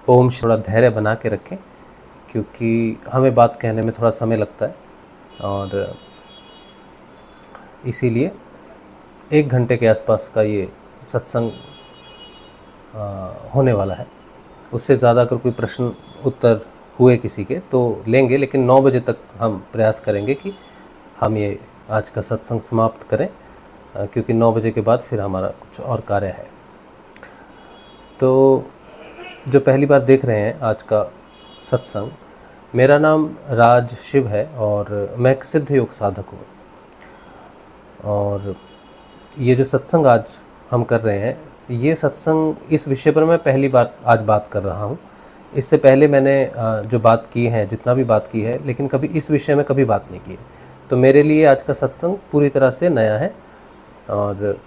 ओम थोड़ा धैर्य बना के रखें, क्योंकि हमें बात कहने में थोड़ा समय लगता है और इसीलिए 1 घंटे के आसपास का ये सत्संग होने वाला है। उससे ज़्यादा अगर कोई प्रश्न उत्तर हुए किसी के तो लेंगे, लेकिन 9 बजे तक हम प्रयास करेंगे कि हम ये आज का सत्संग समाप्त करें, क्योंकि 9 बजे के बाद फिर हमारा कुछ और कार्य है। तो जो पहली बार देख रहे हैं आज का सत्संग, मेरा नाम राज शिव है और मैं एक सिद्ध योग साधक हूँ। और ये जो सत्संग आज हम कर रहे हैं, ये सत्संग इस विषय पर मैं पहली बार आज बात कर रहा हूँ। इससे पहले मैंने जो बात की है, जितना भी बात की है, लेकिन कभी इस विषय में कभी बात नहीं की है। तो मेरे लिए आज का सत्संग पूरी तरह से नया है और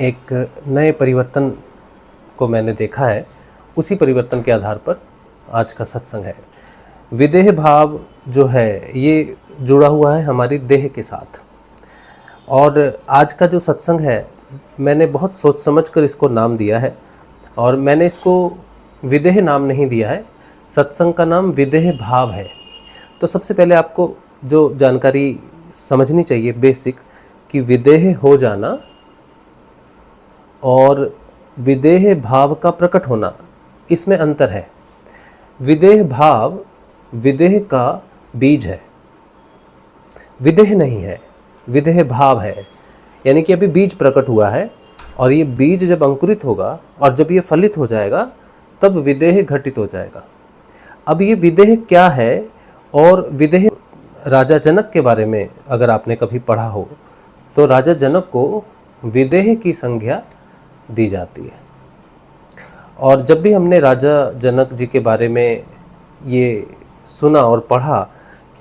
एक नए परिवर्तन को मैंने देखा है। उसी परिवर्तन के आधार पर आज का सत्संग है। विदेह भाव जो है ये जुड़ा हुआ है हमारी देह के साथ। और आज का जो सत्संग है, मैंने बहुत सोच समझ कर इसको नाम दिया है और मैंने इसको विदेह नाम नहीं दिया है। सत्संग का नाम विदेह भाव है। तो सबसे पहले आपको जो जानकारी समझनी चाहिए बेसिक, कि विदेह हो जाना और विदेह भाव का प्रकट होना, इसमें अंतर है। विदेह भाव विदेह का बीज है, विदेह नहीं है, विदेह भाव है। यानी कि अभी बीज प्रकट हुआ है और ये बीज जब अंकुरित होगा और जब ये फलित हो जाएगा तब विदेह घटित हो जाएगा। अब ये विदेह क्या है, और विदेह राजा जनक के बारे में अगर आपने कभी पढ़ा हो तो राजा जनक को विदेह की संज्ञा दी जाती है। और जब भी हमने राजा जनक जी के बारे में ये सुना और पढ़ा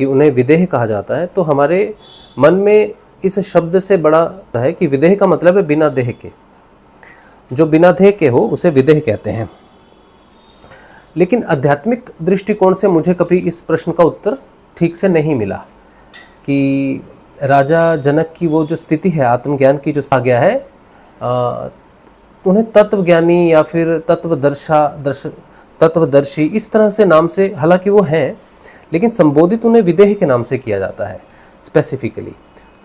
कि उन्हें विदेह कहा जाता है, तो हमारे मन में इस शब्द से बड़ा है कि विदेह का मतलब है बिना देह के। जो बिना देह के हो उसे विदेह कहते हैं। लेकिन आध्यात्मिक दृष्टिकोण से मुझे कभी इस प्रश्न का उत्तर ठीक से नहीं मिला कि राजा जनक की वो जो स्थिति है आत्मज्ञान की, जो आ गया है, उन्हें तत्वज्ञानी या फिर तत्वदर्शी इस तरह से नाम से, हालांकि वो हैं, लेकिन संबोधित उन्हें विदेह के नाम से किया जाता है स्पेसिफिकली।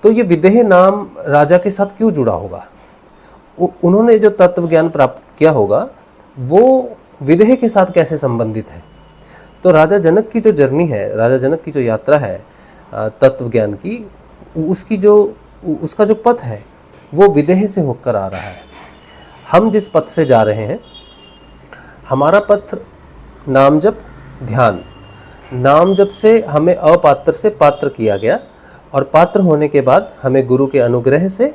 तो ये विदेह नाम राजा के साथ क्यों जुड़ा होगा? उन्होंने जो तत्व ज्ञान प्राप्त किया होगा वो विदेह के साथ कैसे संबंधित है? तो राजा जनक की जो जर्नी है, राजा जनक की जो यात्रा है तत्व ज्ञान की, उसका जो पथ है वो विदेह से होकर आ रहा है। हम जिस पथ से जा रहे हैं, हमारा पथ नाम जप ध्यान, नाम जप से हमें अपात्र से पात्र किया गया और पात्र होने के बाद हमें गुरु के अनुग्रह से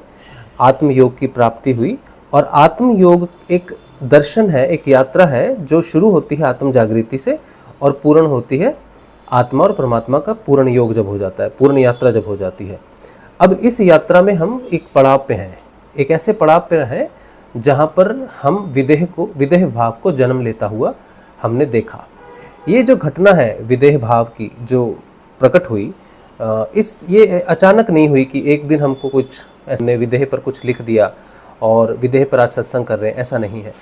आत्मयोग की प्राप्ति हुई। और आत्मयोग एक दर्शन है, एक यात्रा है जो शुरू होती है आत्म जागृति से और पूर्ण होती है आत्मा और परमात्मा का पूर्ण योग जब हो जाता है, पूर्ण यात्रा जब हो जाती है। अब इस यात्रा में हम एक पड़ाव पे हैं, एक ऐसे पड़ाव पे हैं जहाँ पर हम विदेह भाव को जन्म लेता हुआ हमने देखा। ये जो घटना है विदेह भाव की जो प्रकट हुई, ये अचानक नहीं हुई कि एक दिन हमको कुछ ऐसे विदेह पर कुछ लिख दिया और विदेह पर आज सत्संग कर रहे हैं, ऐसा नहीं है।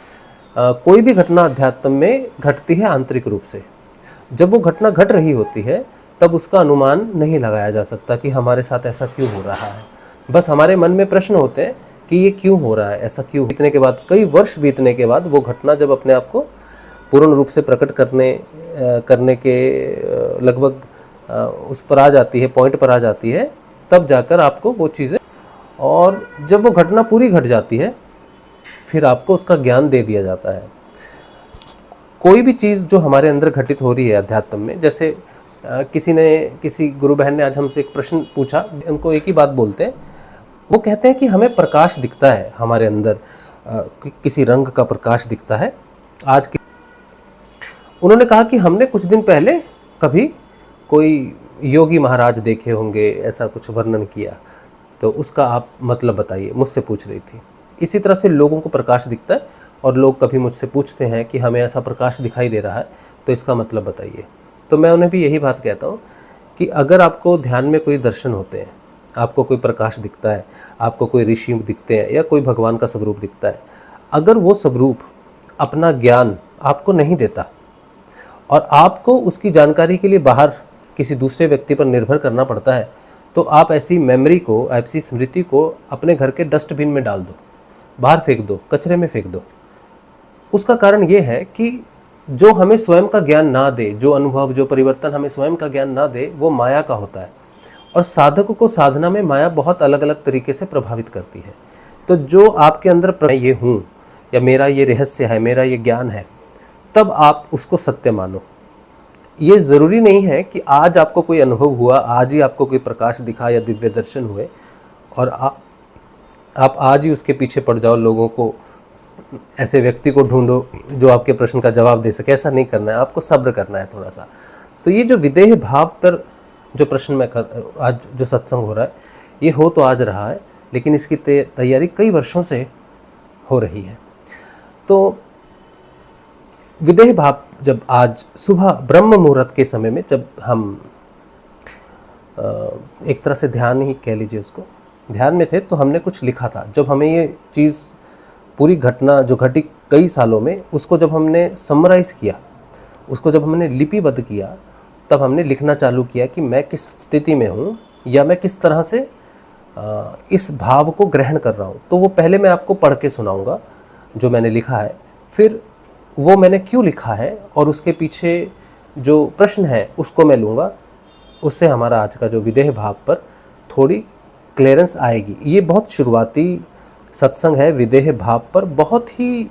कोई भी घटना अध्यात्म में घटती है आंतरिक रूप से। जब वो घटना घट रही होती है तब उसका अनुमान नहीं लगाया जा सकता कि हमारे साथ ऐसा क्यों हो रहा है। बस हमारे मन में प्रश्न होते हैं कि ये क्यों हो रहा है, ऐसा क्यों। बीतने के बाद, कई वर्ष बीतने के बाद वो घटना जब अपने आप को पूर्ण रूप से प्रकट करने के लगभग उस पर आ जाती है, पॉइंट पर आ जाती है, तब जाकर आपको वो चीज़ें, और जब वो घटना पूरी घट जाती है फिर आपको उसका ज्ञान दे दिया जाता है। कोई भी चीज़ जो हमारे अंदर घटित हो रही है अध्यात्म में, जैसे किसी गुरु बहन ने आज हमसे एक प्रश्न पूछा, उनको एक ही बात बोलते हैं, वो कहते हैं कि हमें प्रकाश दिखता है हमारे अंदर, किसी रंग का प्रकाश दिखता है। उन्होंने कहा कि हमने कुछ दिन पहले कभी कोई योगी महाराज देखे होंगे, ऐसा कुछ वर्णन किया, तो उसका आप मतलब बताइए, मुझसे पूछ रही थी। इसी तरह से लोगों को प्रकाश दिखता है और लोग कभी मुझसे पूछते हैं कि हमें ऐसा प्रकाश दिखाई दे रहा है, तो इसका मतलब बताइए। तो मैं उन्हें भी यही बात कहता हूँ कि अगर आपको ध्यान में कोई दर्शन होते हैं, आपको कोई प्रकाश दिखता है, आपको कोई ऋषि दिखते हैं या कोई भगवान का स्वरूप दिखता है, अगर वो स्वरूप अपना ज्ञान आपको नहीं देता और आपको उसकी जानकारी के लिए बाहर किसी दूसरे व्यक्ति पर निर्भर करना पड़ता है, तो आप ऐसी मेमोरी को, ऐसी स्मृति को अपने घर के डस्टबिन में डाल दो, बाहर फेंक दो, कचरे में फेंक दो। उसका कारण ये है कि जो हमें स्वयं का ज्ञान ना दे, जो अनुभव, जो परिवर्तन हमें स्वयं का ज्ञान ना दे, वो माया का होता है। और साधक को साधना में माया बहुत अलग अलग तरीके से प्रभावित करती है। तो जो आपके अंदर मैं ये हूँ, या मेरा ये रहस्य है, मेरा ये ज्ञान है, तब आप उसको सत्य मानो। ये ज़रूरी नहीं है कि आज आपको कोई अनुभव हुआ, आज ही आपको कोई प्रकाश दिखा या दिव्य दर्शन हुए और आप आज ही उसके पीछे पड़ जाओ, लोगों को, ऐसे व्यक्ति को ढूंढो जो आपके प्रश्न का जवाब दे सके। ऐसा नहीं करना है, आपको सब्र करना है थोड़ा सा। तो ये जो विदेह भाव पर जो प्रश्न में आज जो सत्संग हो रहा है, ये हो तो आज रहा है, लेकिन इसकी तैयारी कई वर्षों से हो रही है। तो विदेह भाव जब आज सुबह ब्रह्म मुहूर्त के समय में, जब हम एक तरह से ध्यान ही कह लीजिए उसको, ध्यान में थे, तो हमने कुछ लिखा था। जब हमें ये चीज़, पूरी घटना जो घटी कई सालों में, उसको जब हमने समराइज़ किया, उसको जब हमने लिपिबद्ध किया, तब हमने लिखना चालू किया कि मैं किस स्थिति में हूँ या मैं किस तरह से इस भाव को ग्रहण कर रहा हूँ। तो वो पहले मैं आपको पढ़ के सुनाऊँगा जो मैंने लिखा है, फिर वो मैंने क्यों लिखा है और उसके पीछे जो प्रश्न है उसको मैं लूँगा। उससे हमारा आज का जो विदेह भाव पर थोड़ी क्लियरेंस आएगी। ये बहुत शुरुआती सत्संग है विदेह भाव पर, बहुत ही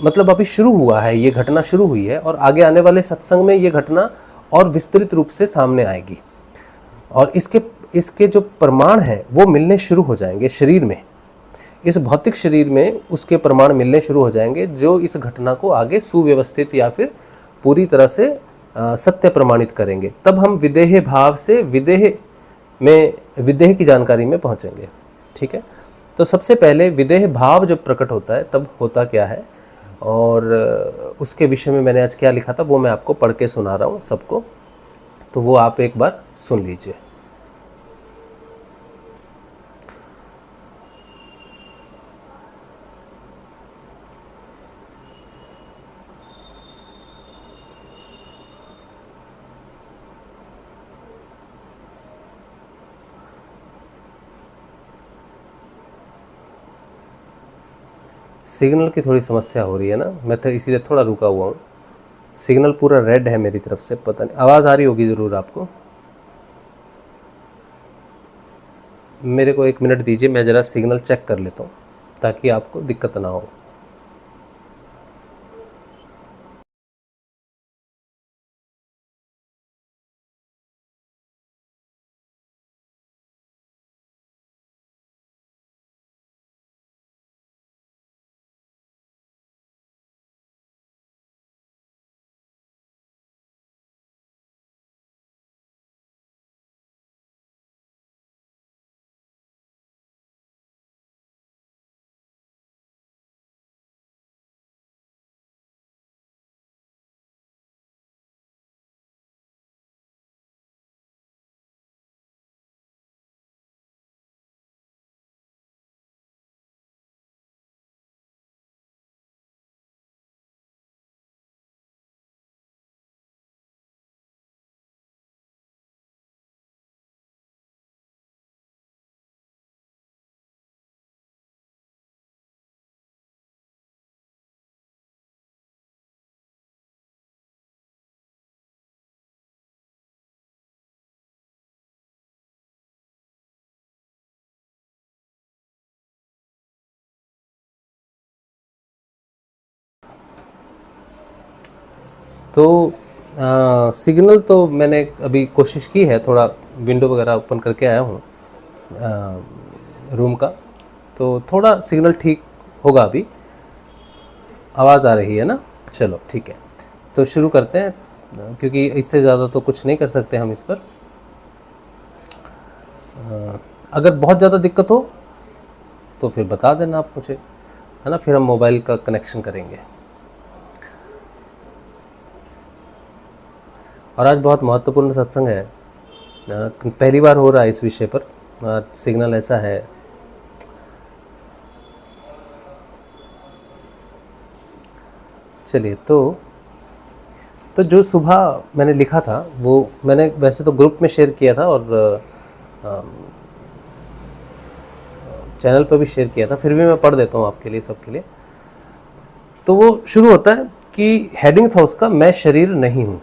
मतलब अभी शुरू हुआ है, ये घटना शुरू हुई है और आगे आने वाले सत्संग में ये घटना और विस्तृत रूप से सामने आएगी और इसके जो प्रमाण हैं वो मिलने शुरू हो जाएंगे शरीर में, इस भौतिक शरीर में उसके प्रमाण मिलने शुरू हो जाएंगे, जो इस घटना को आगे सुव्यवस्थित या फिर पूरी तरह से सत्य प्रमाणित करेंगे। तब हम विदेह भाव से विदेह की जानकारी में पहुंचेंगे। ठीक है, तो सबसे पहले विदेह भाव जब प्रकट होता है तब होता क्या है और उसके विषय में मैंने आज क्या लिखा था वो मैं आपको पढ़ के सुना रहा हूँ सबको, तो वो आप एक बार सुन लीजिए। सिग्नल की थोड़ी समस्या हो रही है ना, मैं तो इसीलिए थोड़ा रुका हुआ हूँ। सिग्नल पूरा रेड है मेरी तरफ से, पता नहीं आवाज़ आ रही होगी ज़रूर आपको। मेरे को 1 मिनट दीजिए, मैं ज़रा सिग्नल चेक कर लेता हूँ ताकि आपको दिक्कत ना हो। तो सिग्नल तो मैंने अभी कोशिश की है, थोड़ा विंडो वगैरह ओपन करके आया हूँ रूम का, तो थोड़ा सिग्नल ठीक होगा। अभी आवाज़ आ रही है ना? चलो ठीक है, तो शुरू करते हैं, क्योंकि इससे ज़्यादा तो कुछ नहीं कर सकते हम इस पर। अगर बहुत ज़्यादा दिक्कत हो तो फिर बता देना आप मुझे, है ना, फिर हम मोबाइल का कनेक्शन करेंगे। और आज बहुत महत्वपूर्ण सत्संग है, पहली बार हो रहा है इस विषय पर। सिग्नल ऐसा है, चलिए, तो जो सुबह मैंने लिखा था वो मैंने वैसे तो ग्रुप में शेयर किया था और चैनल पर भी शेयर किया था, फिर भी मैं पढ़ देता हूँ आपके लिए, सबके लिए। तो वो शुरू होता है कि हेडिंग था उसका, मैं शरीर नहीं हूँ।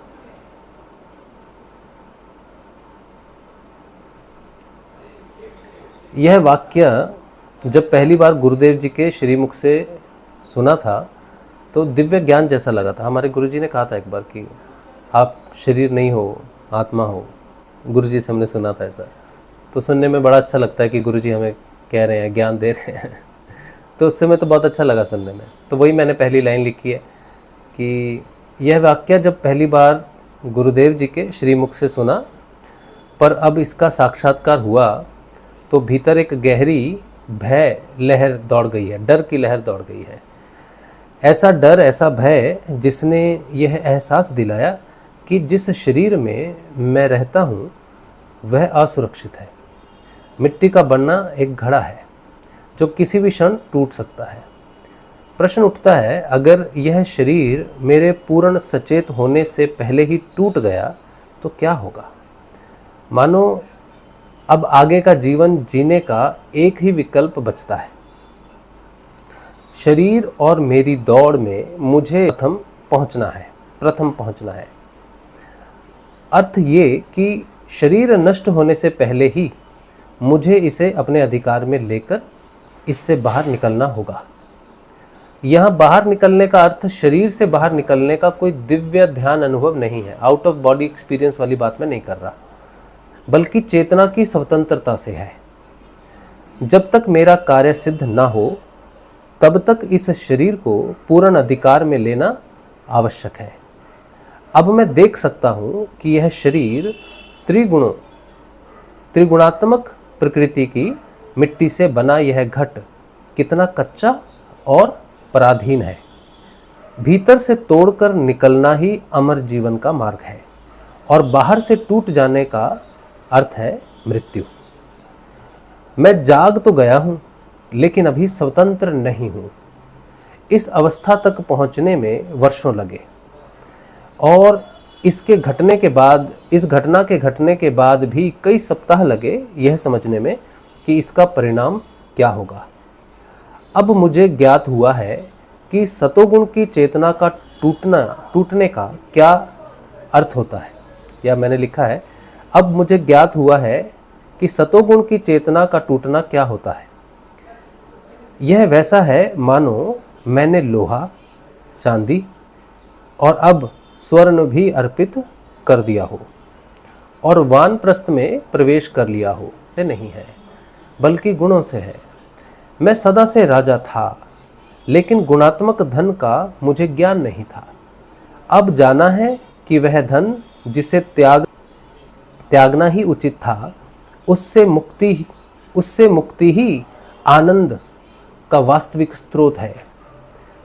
यह वाक्य जब पहली बार गुरुदेव जी के श्रीमुख से सुना था तो दिव्य ज्ञान जैसा लगा था। हमारे गुरुजी ने कहा था एक बार कि आप शरीर नहीं हो, आत्मा हो। गुरुजी से हमने सुना था ऐसा। तो सुनने में बड़ा अच्छा लगता है कि गुरुजी हमें कह रहे हैं, ज्ञान दे रहे हैं। तो उससे मैं तो बहुत अच्छा लगा सुनने में। तो वही मैंने पहली लाइन लिखी है कि यह वाक्य जब पहली बार गुरुदेव जी के श्रीमुख से सुना, पर अब इसका साक्षात्कार हुआ तो भीतर एक गहरी भय लहर दौड़ गई है, डर की लहर दौड़ गई है। ऐसा डर, ऐसा भय जिसने यह एहसास दिलाया कि जिस शरीर में मैं रहता हूँ वह असुरक्षित है। मिट्टी का बनना एक घड़ा है जो किसी भी क्षण टूट सकता है। प्रश्न उठता है, अगर यह शरीर मेरे पूर्ण सचेत होने से पहले ही टूट गया तो क्या होगा? मानो अब आगे का जीवन जीने का एक ही विकल्प बचता है। शरीर और मेरी दौड़ में मुझे प्रथम पहुंचना है। अर्थ ये कि शरीर नष्ट होने से पहले ही मुझे इसे अपने अधिकार में लेकर इससे बाहर निकलना होगा। यहाँ बाहर निकलने का अर्थ शरीर से बाहर निकलने का कोई दिव्य ध्यान अनुभव नहीं है, आउट ऑफ बॉडी एक्सपीरियंस वाली बात मैं नहीं कर रहा, बल्कि चेतना की स्वतंत्रता से है। जब तक मेरा कार्य सिद्ध ना हो तब तक इस शरीर को पूर्ण अधिकार में लेना आवश्यक है। अब मैं देख सकता हूँ कि यह शरीर त्रिगुणात्मक प्रकृति की मिट्टी से बना यह घट कितना कच्चा और पराधीन है। भीतर से तोड़कर निकलना ही अमर जीवन का मार्ग है और बाहर से टूट जाने का अर्थ है मृत्यु। मैं जाग तो गया हूँ लेकिन अभी स्वतंत्र नहीं हूँ। इस अवस्था तक पहुँचने में वर्षों लगे और इस घटना के घटने के बाद भी कई सप्ताह लगे यह समझने में कि इसका परिणाम क्या होगा। अब मुझे ज्ञात हुआ है कि सतोगुण की चेतना का टूटने का क्या अर्थ होता है। या मैंने लिखा है, अब मुझे ज्ञात हुआ है कि सतोगुण की चेतना का टूटना क्या होता है। यह वैसा है मानो मैंने लोहा, चांदी और अब स्वर्ण भी अर्पित कर दिया हो और वानप्रस्थ में प्रवेश कर लिया हो। ये नहीं है बल्कि गुणों से है। मैं सदा से राजा था लेकिन गुणात्मक धन का मुझे ज्ञान नहीं था। अब जाना है कि वह धन जिसे त्यागना ही उचित था, उससे मुक्ति ही आनंद का वास्तविक स्रोत है।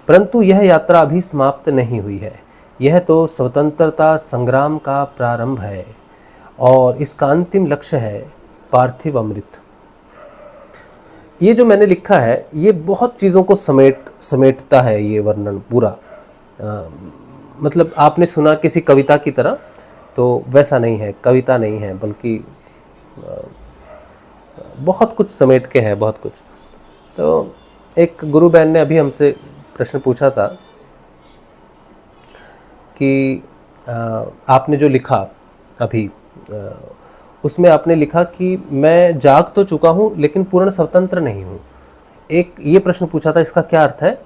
परंतु यह यात्रा अभी समाप्त नहीं हुई है। यह तो स्वतंत्रता संग्राम का प्रारंभ है और इसका अंतिम लक्ष्य है पार्थिव अमृत। ये जो मैंने लिखा है ये बहुत चीज़ों को समेटता है ये वर्णन पूरा। मतलब आपने सुना किसी कविता की तरह, तो वैसा नहीं है, कविता नहीं है, बल्कि बहुत कुछ समेट के है, बहुत कुछ। तो एक गुरु बहन ने अभी हमसे प्रश्न पूछा था कि आपने जो लिखा अभी उसमें आपने लिखा कि मैं जाग तो चुका हूँ लेकिन पूर्ण स्वतंत्र नहीं हूँ। एक ये प्रश्न पूछा था, इसका क्या अर्थ है?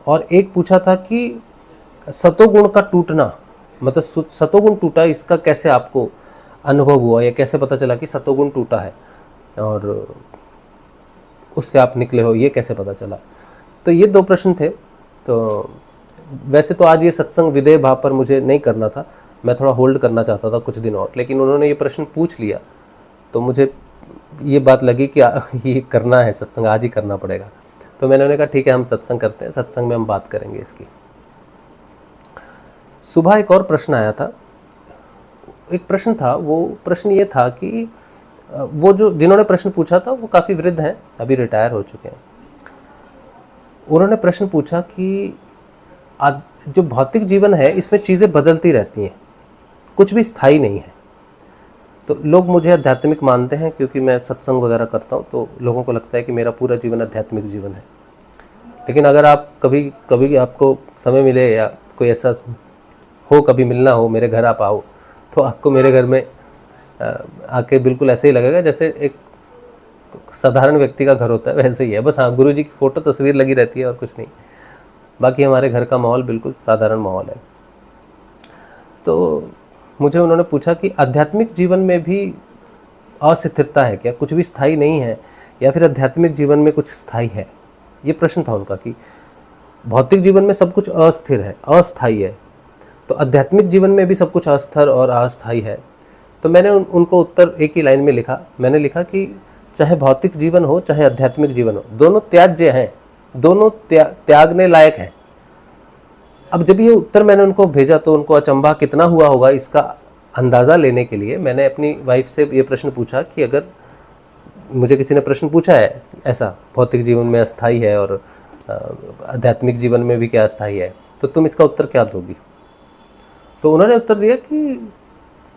और एक पूछा था कि सतोगुण का टूटना, मतलब सतोगुण टूटा, इसका कैसे आपको अनुभव हुआ या कैसे पता चला कि सतोगुण टूटा है और उससे आप निकले हो, ये कैसे पता चला? तो ये दो प्रश्न थे। तो वैसे तो आज ये सत्संग विदेह भाव पर मुझे नहीं करना था, मैं थोड़ा होल्ड करना चाहता था कुछ दिन और, लेकिन उन्होंने ये प्रश्न पूछ लिया तो मुझे ये बात लगी कि ये करना है, सत्संग आज ही करना पड़ेगा। तो मैंने उन्हें कहा ठीक है, हम सत्संग करते हैं, सत्संग में हम बात करेंगे इसकी। सुबह एक और प्रश्न आया था। एक प्रश्न था, वो प्रश्न ये था कि वो जिन्होंने प्रश्न पूछा था वो काफ़ी वृद्ध हैं, अभी रिटायर हो चुके हैं। उन्होंने प्रश्न पूछा कि जो भौतिक जीवन है इसमें चीज़ें बदलती रहती हैं, कुछ भी स्थायी नहीं है। तो लोग मुझे आध्यात्मिक मानते हैं क्योंकि मैं सत्संग वगैरह करता हूँ, तो लोगों को लगता है कि मेरा पूरा जीवन आध्यात्मिक जीवन है। लेकिन अगर आप कभी कभी आपको समय मिले या कोई ऐसा हो, कभी मिलना हो, मेरे घर आप आओ, तो आपको मेरे घर में आके बिल्कुल ऐसे ही लगेगा जैसे एक साधारण व्यक्ति का घर होता है, वैसे ही है। बस हाँ, गुरु जी की फ़ोटो तस्वीर लगी रहती है और कुछ नहीं। बाकी हमारे घर का माहौल बिल्कुल साधारण माहौल है। तो मुझे उन्होंने पूछा कि आध्यात्मिक जीवन में भी अस्थिरता है क्या, कुछ भी स्थायी नहीं है, या फिर आध्यात्मिक जीवन में कुछ स्थायी है? ये प्रश्न था उनका कि भौतिक जीवन में सब कुछ अस्थिर है, अस्थायी है, तो आध्यात्मिक जीवन में भी सब कुछ अस्थिर और अस्थायी है। तो मैंने उनको उत्तर एक ही लाइन में लिखा। मैंने लिखा कि चाहे भौतिक जीवन हो चाहे आध्यात्मिक जीवन हो, दोनों त्याज्य हैं, दोनों त्यागने लायक हैं। अब जब ये उत्तर मैंने उनको भेजा तो उनको अचंभा कितना हुआ होगा, इसका अंदाज़ा लेने के लिए मैंने अपनी वाइफ से ये प्रश्न पूछा कि अगर मुझे किसी ने प्रश्न पूछा है ऐसा, भौतिक जीवन में अस्थायी है और आध्यात्मिक जीवन में भी क्या अस्थायी है, तो तुम इसका उत्तर क्या दोगी? तो उन्होंने उत्तर दिया कि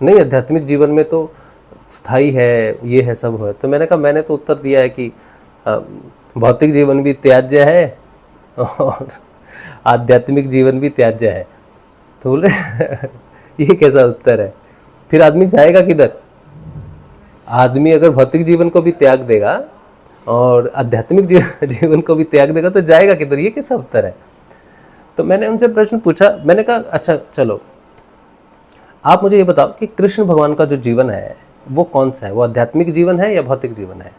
नहीं, आध्यात्मिक जीवन में तो स्थायी है, ये है, सब है। तो मैंने कहा मैंने तो उत्तर दिया है कि भौतिक जीवन भी त्याज्य है और आध्यात्मिक जीवन भी त्याज्य है। तो बोले ये कैसा उत्तर है? फिर आदमी जाएगा किधर? आदमी अगर भौतिक जीवन को भी त्याग देगा और आध्यात्मिक जीवन को भी त्याग देगा तो जाएगा किधर? ये कैसा उत्तर है? तो मैंने उनसे प्रश्न पूछा। मैंने कहा अच्छा चलो आप मुझे ये बताओ कि कृष्ण भगवान का जो जीवन है वो कौन सा है, वो आध्यात्मिक जीवन है या भौतिक जीवन है?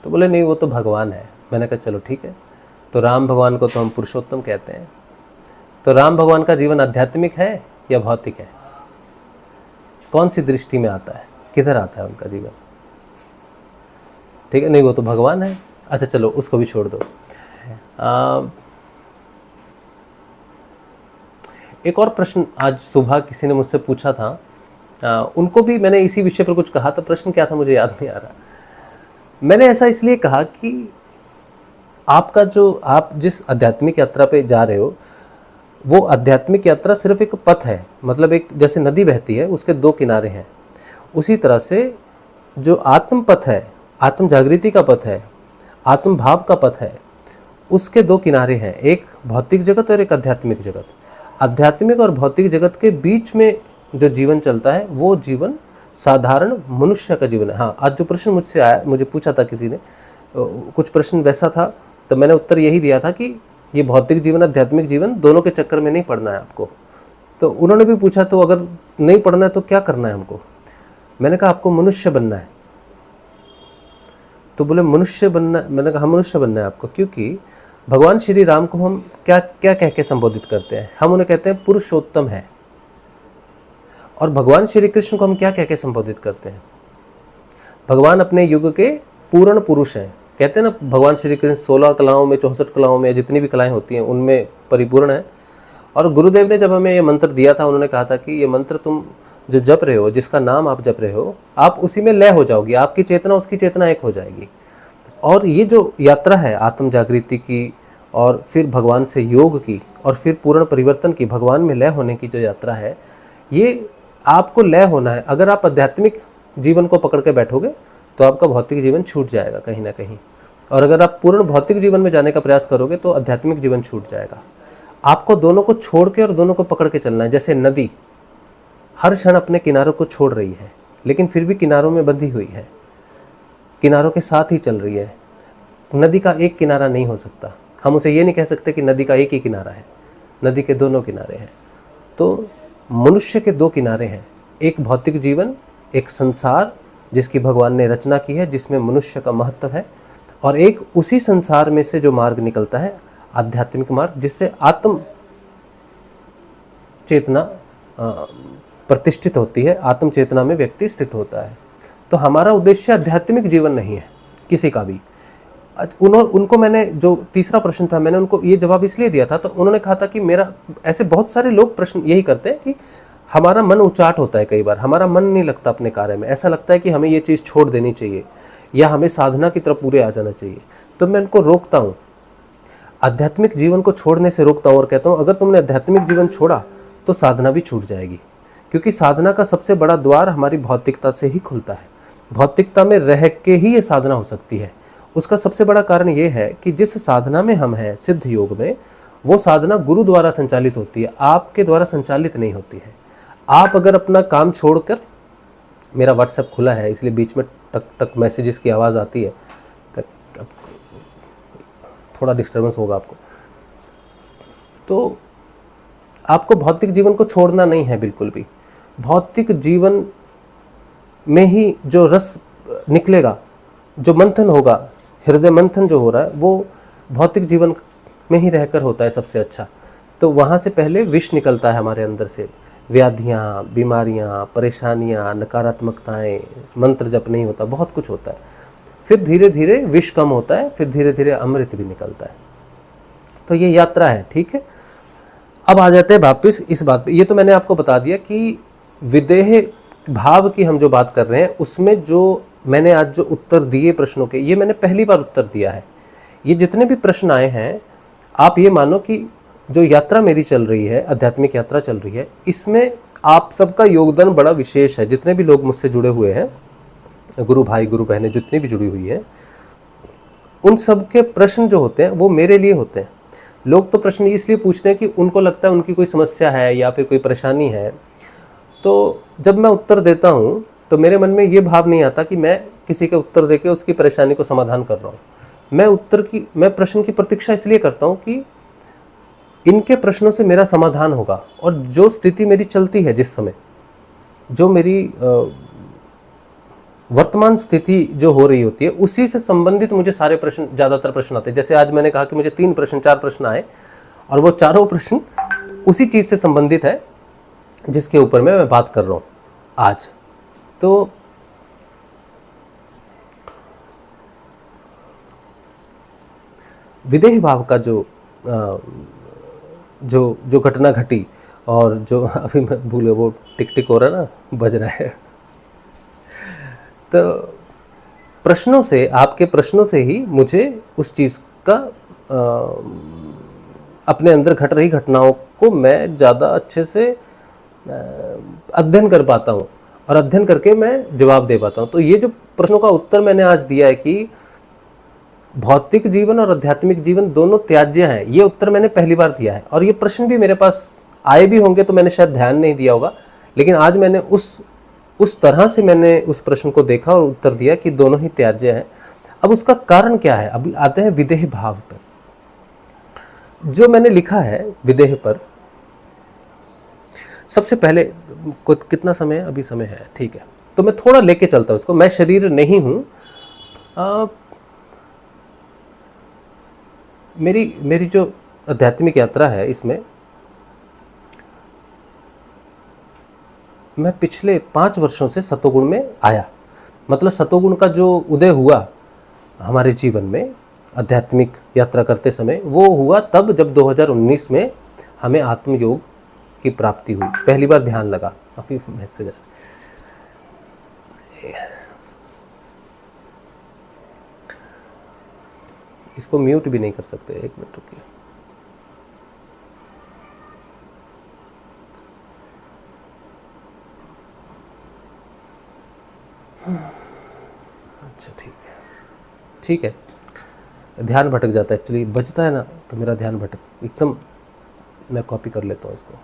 तो बोले नहीं, वो तो भगवान है। मैंने कहा चलो ठीक है, तो राम भगवान को तो हम पुरुषोत्तम कहते हैं, तो राम भगवान का जीवन आध्यात्मिक है या भौतिक है? कौन सी दृष्टि में आता है, किधर आता है उनका जीवन? ठीक है, नहीं वो तो भगवान है। अच्छा चलो उसको भी छोड़ दो। एक और प्रश्न आज सुबह किसी ने मुझसे पूछा था, उनको भी मैंने इसी विषय पर कुछ कहा था। प्रश्न क्या था मुझे याद नहीं आ रहा। मैंने ऐसा इसलिए कहा कि आपका जो आप जिस आध्यात्मिक यात्रा पे जा रहे हो वो आध्यात्मिक यात्रा सिर्फ एक पथ है, मतलब एक जैसे नदी बहती है उसके दो किनारे हैं, उसी तरह से जो आत्म पथ है, आत्म जागृति का पथ है, आत्म भाव का पथ है, उसके दो किनारे हैं, एक भौतिक जगत और एक आध्यात्मिक जगत। आध्यात्मिक और भौतिक जगत के बीच में जो जीवन चलता है वो जीवन साधारण मनुष्य का जीवन है। हाँ, आज जो प्रश्न मुझसे आया, मुझे पूछा था किसी ने, कुछ प्रश्न वैसा था, तो मैंने उत्तर यही दिया था कि ये भौतिक जीवन आध्यात्मिक जीवन दोनों के चक्कर में नहीं पड़ना है आपको। तो उन्होंने भी पूछा तो अगर नहीं पढ़ना है तो क्या करना है हमको? मैंने कहा आपको मनुष्य बनना है। तो बोले मनुष्य बनना? मैंने कहा मनुष्य बनना है आपको, क्योंकि भगवान श्री राम को हम क्या क्या कह के संबोधित करते हैं? हम उन्हें कहते हैं पुरुषोत्तम है। और भगवान श्री कृष्ण को हम क्या कह के संबोधित करते हैं? भगवान अपने युग के पूर्ण पुरुष हैं। कहते हैं ना भगवान श्री कृष्ण 16 कलाओं में, 64 कलाओं में, जितनी भी कलाएं होती हैं उनमें परिपूर्ण है। और गुरुदेव ने जब हमें ये मंत्र दिया था, उन्होंने कहा था कि ये मंत्र तुम जो जप रहे हो, जिसका नाम आप जप रहे हो, आप उसी में लय हो जाओगी, आपकी चेतना उसकी चेतना एक हो जाएगी। और ये जो यात्रा है आत्म जागृति की और फिर भगवान से योग की और फिर पूर्ण परिवर्तन की, भगवान में लय होने की जो यात्रा है, ये आपको लय होना है। अगर आप आध्यात्मिक जीवन को पकड़ के बैठोगे तो आपका भौतिक जीवन छूट जाएगा कहीं ना कहीं, और अगर आप पूर्ण भौतिक जीवन में जाने का प्रयास करोगे तो आध्यात्मिक जीवन छूट जाएगा। आपको दोनों को छोड़ के और दोनों को पकड़ के चलना है। जैसे नदी हर क्षण अपने किनारों को छोड़ रही है, लेकिन फिर भी किनारों में बंधी हुई है, किनारों के साथ ही चल रही है। नदी का एक किनारा नहीं हो सकता। हम उसे ये नहीं कह सकते कि नदी का एक ही किनारा है, नदी के दोनों किनारे हैं। तो मनुष्य के दो किनारे हैं, एक भौतिक जीवन, एक संसार जिसकी भगवान ने रचना की है, जिसमें मनुष्य का महत्व है, और एक उसी संसार में से जो मार्ग निकलता है आध्यात्मिक मार्ग, जिससे आत्म चेतना प्रतिष्ठित होती है, आत्म चेतना में व्यक्ति स्थित होता है। तो हमारा उद्देश्य आध्यात्मिक जीवन नहीं है किसी का भी। उनको मैंने जो तीसरा प्रश्न था, मैंने उनको ये जवाब इसलिए दिया था, तो उन्होंने कहा था कि मेरा, ऐसे बहुत सारे लोग प्रश्न यही करते हैं कि हमारा मन उचाट होता है, कई बार हमारा मन नहीं लगता अपने कार्य में, ऐसा लगता है कि हमें ये चीज़ छोड़ देनी चाहिए या हमें साधना की तरफ पूरे आ जाना चाहिए। तो मैं उनको रोकता हूँ, आध्यात्मिक जीवन को छोड़ने से रोकता हूँ और कहता हूँ अगर तुमने आध्यात्मिक जीवन छोड़ा तो साधना भी छूट जाएगी, क्योंकि साधना का सबसे बड़ा द्वार हमारी भौतिकता से ही खुलता है। भौतिकता में रह के ही ये साधना हो सकती है। उसका सबसे बड़ा कारण ये है कि जिस साधना में हम हैं सिद्ध योग में, वो साधना गुरु द्वारा संचालित होती है, आपके द्वारा संचालित नहीं होती है। आप अगर अपना काम छोड़कर, मेरा व्हाट्सएप खुला है इसलिए बीच में टक टक मैसेजेस की आवाज़ आती है, थोड़ा डिस्टर्बेंस होगा आपको। तो आपको भौतिक जीवन को छोड़ना नहीं है बिल्कुल भी। भौतिक जीवन में ही जो रस निकलेगा, जो मंथन होगा, हृदय मंथन जो हो रहा है, वो भौतिक जीवन में ही रहकर होता है सबसे अच्छा। तो वहाँ से पहले विष निकलता है हमारे अंदर से, व्याधियाँ, बीमारियाँ, परेशानियाँ, नकारात्मकताएं, मंत्र जप नहीं होता, बहुत कुछ होता है। फिर धीरे धीरे विष कम होता है, फिर धीरे धीरे अमृत भी निकलता है। तो ये यात्रा है, ठीक है। अब आ जाते हैं वापस इस बात पे। ये तो मैंने आपको बता दिया कि विदेह भाव की हम जो बात कर रहे हैं, उसमें जो मैंने आज जो उत्तर दिए प्रश्नों के, ये मैंने पहली बार उत्तर दिया है। ये जितने भी प्रश्न आए हैं, आप ये मानो कि जो यात्रा मेरी चल रही है, आध्यात्मिक यात्रा चल रही है, इसमें आप सबका योगदान बड़ा विशेष है। जितने भी लोग मुझसे जुड़े हुए हैं, गुरु भाई गुरु बहनें जितनी भी जुड़ी हुई है, उन सब के प्रश्न जो होते हैं वो मेरे लिए होते हैं। लोग तो प्रश्न इसलिए पूछते हैं कि उनको लगता है उनकी कोई समस्या है या फिर कोई परेशानी है। तो जब मैं उत्तर देता हूँ तो मेरे मन में ये भाव नहीं आता कि मैं किसी के उत्तर देके उसकी परेशानी को समाधान कर रहा हूँ। मैं प्रश्न की प्रतीक्षा इसलिए करता हूँ कि इनके प्रश्नों से मेरा समाधान होगा, और जो स्थिति मेरी चलती है जिस समय, जो मेरी वर्तमान स्थिति जो हो रही होती है, उसी से संबंधित मुझे सारे प्रश्न, ज़्यादातर प्रश्न आते हैं। जैसे आज मैंने कहा कि मुझे 3 प्रश्न 4 प्रश्न आए, और वो चारों प्रश्न उसी चीज़ से संबंधित है जिसके ऊपर मैं बात कर रहा हूँ आज। तो विदेह भाव का जो घटना घटी, और जो अभी मैं भूल गया, वो टिक टिक हो रहा है ना, बज रहा है। तो प्रश्नों से, आपके प्रश्नों से ही मुझे उस चीज़ का अपने अंदर घट रही घटनाओं को मैं ज़्यादा अच्छे से अध्ययन कर पाता हूँ, और अध्ययन करके मैं जवाब दे पाता हूँ। तो ये जो प्रश्नों का उत्तर मैंने आज दिया है कि भौतिक जीवन और आध्यात्मिक जीवन दोनों त्याज्य हैं, ये उत्तर मैंने पहली बार दिया है। और ये प्रश्न भी मेरे पास आए भी होंगे तो मैंने शायद ध्यान नहीं दिया होगा, लेकिन आज मैंने उस तरह से मैंने उस प्रश्न को देखा और उत्तर दिया कि दोनों ही त्याज्य हैं। अब उसका कारण क्या है? अभी आते हैं विदेह भाव पर। जो मैंने लिखा है विदेह पर, सबसे पहले कितना समय है? अभी समय है, ठीक है। तो मैं थोड़ा लेके चलता हूँ इसको। मैं शरीर नहीं हूँ। मेरी जो आध्यात्मिक यात्रा है, इसमें मैं पिछले 5 वर्षों से सतोगुण में आया। मतलब सतोगुण का जो उदय हुआ हमारे जीवन में आध्यात्मिक यात्रा करते समय, वो हुआ तब जब 2019 में हमें आत्मयोग की प्राप्ति हुई। पहली बार ध्यान लगा। अभी मैसेज इसको म्यूट भी नहीं कर सकते, 1 मिनट रुकिए। अच्छा, ठीक है। ध्यान भटक जाता है, एक्चुअली बजता है ना, तो मेरा ध्यान भटक एकदम, मैं कॉपी कर लेता हूँ इसको।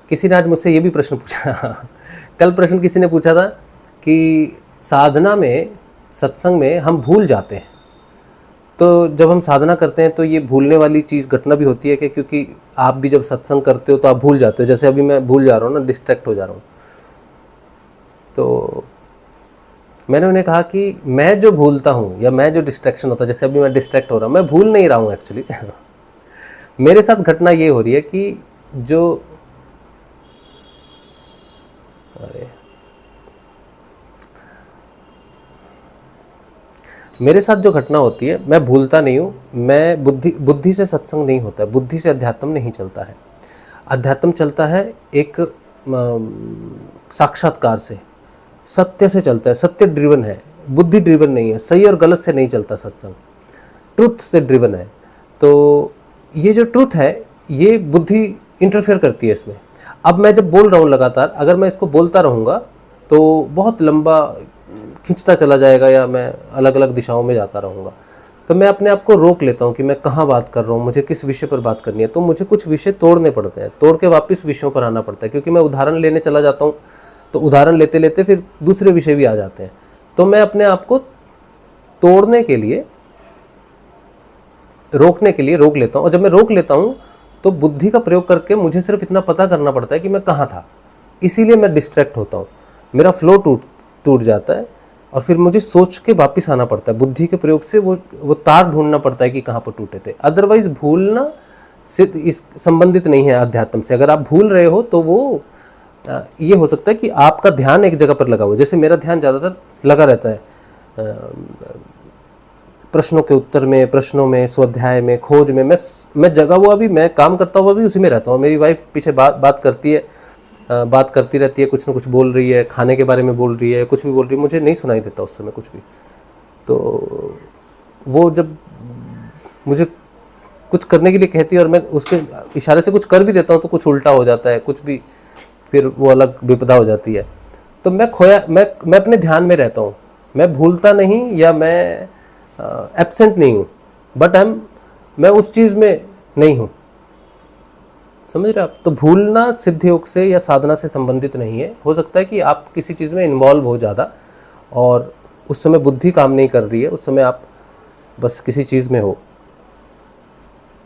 किसी ने आज मुझसे ये भी प्रश्न पूछा कल प्रश्न किसी ने पूछा था कि साधना में, सत्संग में हम भूल जाते हैं। तो जब हम साधना करते हैं तो ये भूलने वाली चीज़ घटना भी होती है कि, क्योंकि आप भी जब सत्संग करते हो तो आप भूल जाते हो। जैसे अभी मैं भूल जा रहा हूँ ना, डिस्ट्रैक्ट हो जा रहा हूँ। तो मैंने उन्हें कहा कि मैं जो भूलता हूँ या मैं जो डिस्ट्रैक्शन होता है, जैसे अभी मैं डिस्ट्रैक्ट हो रहा हूँ, मैं भूल नहीं रहा हूँ एक्चुअली मेरे साथ घटना ये हो रही है कि मेरे साथ जो घटना होती है, मैं भूलता नहीं हूँ। मैं बुद्धि से सत्संग नहीं होता है, बुद्धि से अध्यात्म नहीं चलता है। अध्यात्म चलता है एक साक्षात्कार से, सत्य से चलता है, सत्य ड्रिवन है, बुद्धि ड्रिवन नहीं है। सही और गलत से नहीं चलता सत्संग। ट्रुथ से ड्रिवन है। तो ये जो ट्रुथ है ये बुद्धि इंटरफेयर करती है इसमें। अब मैं जब बोल रहा हूँ लगातार, अगर मैं इसको बोलता रहूँगा तो बहुत लंबा खींचता चला जाएगा या मैं अलग अलग दिशाओं में जाता रहूँगा। तो मैं अपने आप को रोक लेता हूँ कि मैं कहाँ बात कर रहा हूँ, मुझे किस विषय पर बात करनी है। तो मुझे कुछ विषय तोड़ने पड़ते हैं, तोड़ के वापस विषयों पर आना पड़ता है, क्योंकि मैं उदाहरण लेने चला जाता हूँ तो उदाहरण लेते लेते फिर दूसरे विषय भी आ जाते हैं। तो मैं अपने आप को तोड़ने के लिए, रोकने के लिए रोक लेता हूँ। और जब मैं रोक लेता हूँ तो बुद्धि का प्रयोग करके मुझे सिर्फ इतना पता करना पड़ता है कि मैं कहाँ था, इसीलिए मैं डिस्ट्रैक्ट होता हूँ, मेरा फ्लो टूट जाता है और फिर मुझे सोच के वापस आना पड़ता है। बुद्धि के प्रयोग से वो तार ढूंढना पड़ता है कि कहाँ पर टूटे थे। अदरवाइज भूलना सिर्फ इस संबंधित नहीं है अध्यात्म से। अगर आप भूल रहे हो तो वो ये हो सकता है कि आपका ध्यान एक जगह पर लगा हो। जैसे मेरा ध्यान ज़्यादातर लगा रहता है प्रश्नों के उत्तर में, प्रश्नों में, स्वाध्याय में, खोज में। मैं जगा हुआ भी, मैं काम करता हुआ भी उसी में रहता हूँ। मेरी वाइफ पीछे बात करती है, बात करती रहती है, कुछ ना कुछ बोल रही है, खाने के बारे में बोल रही है, कुछ भी बोल रही है, मुझे नहीं सुनाई देता उस समय कुछ भी। तो वो जब मुझे कुछ करने के लिए कहती है और मैं उसके इशारे से कुछ कर भी देता हूँ तो कुछ उल्टा हो जाता है, कुछ भी, फिर वो अलग विपदा हो जाती है। तो मैं अपने ध्यान में रहता हूँ, मैं भूलता नहीं या मैं एब्सेंट नहीं हूँ, बट मैं उस चीज़ में नहीं हूँ। समझ रहे आप? तो भूलना सिद्ध योग से या साधना से संबंधित नहीं है। हो सकता है कि आप किसी चीज़ में इन्वॉल्व हो ज़्यादा और उस समय बुद्धि काम नहीं कर रही है, उस समय आप बस किसी चीज़ में हो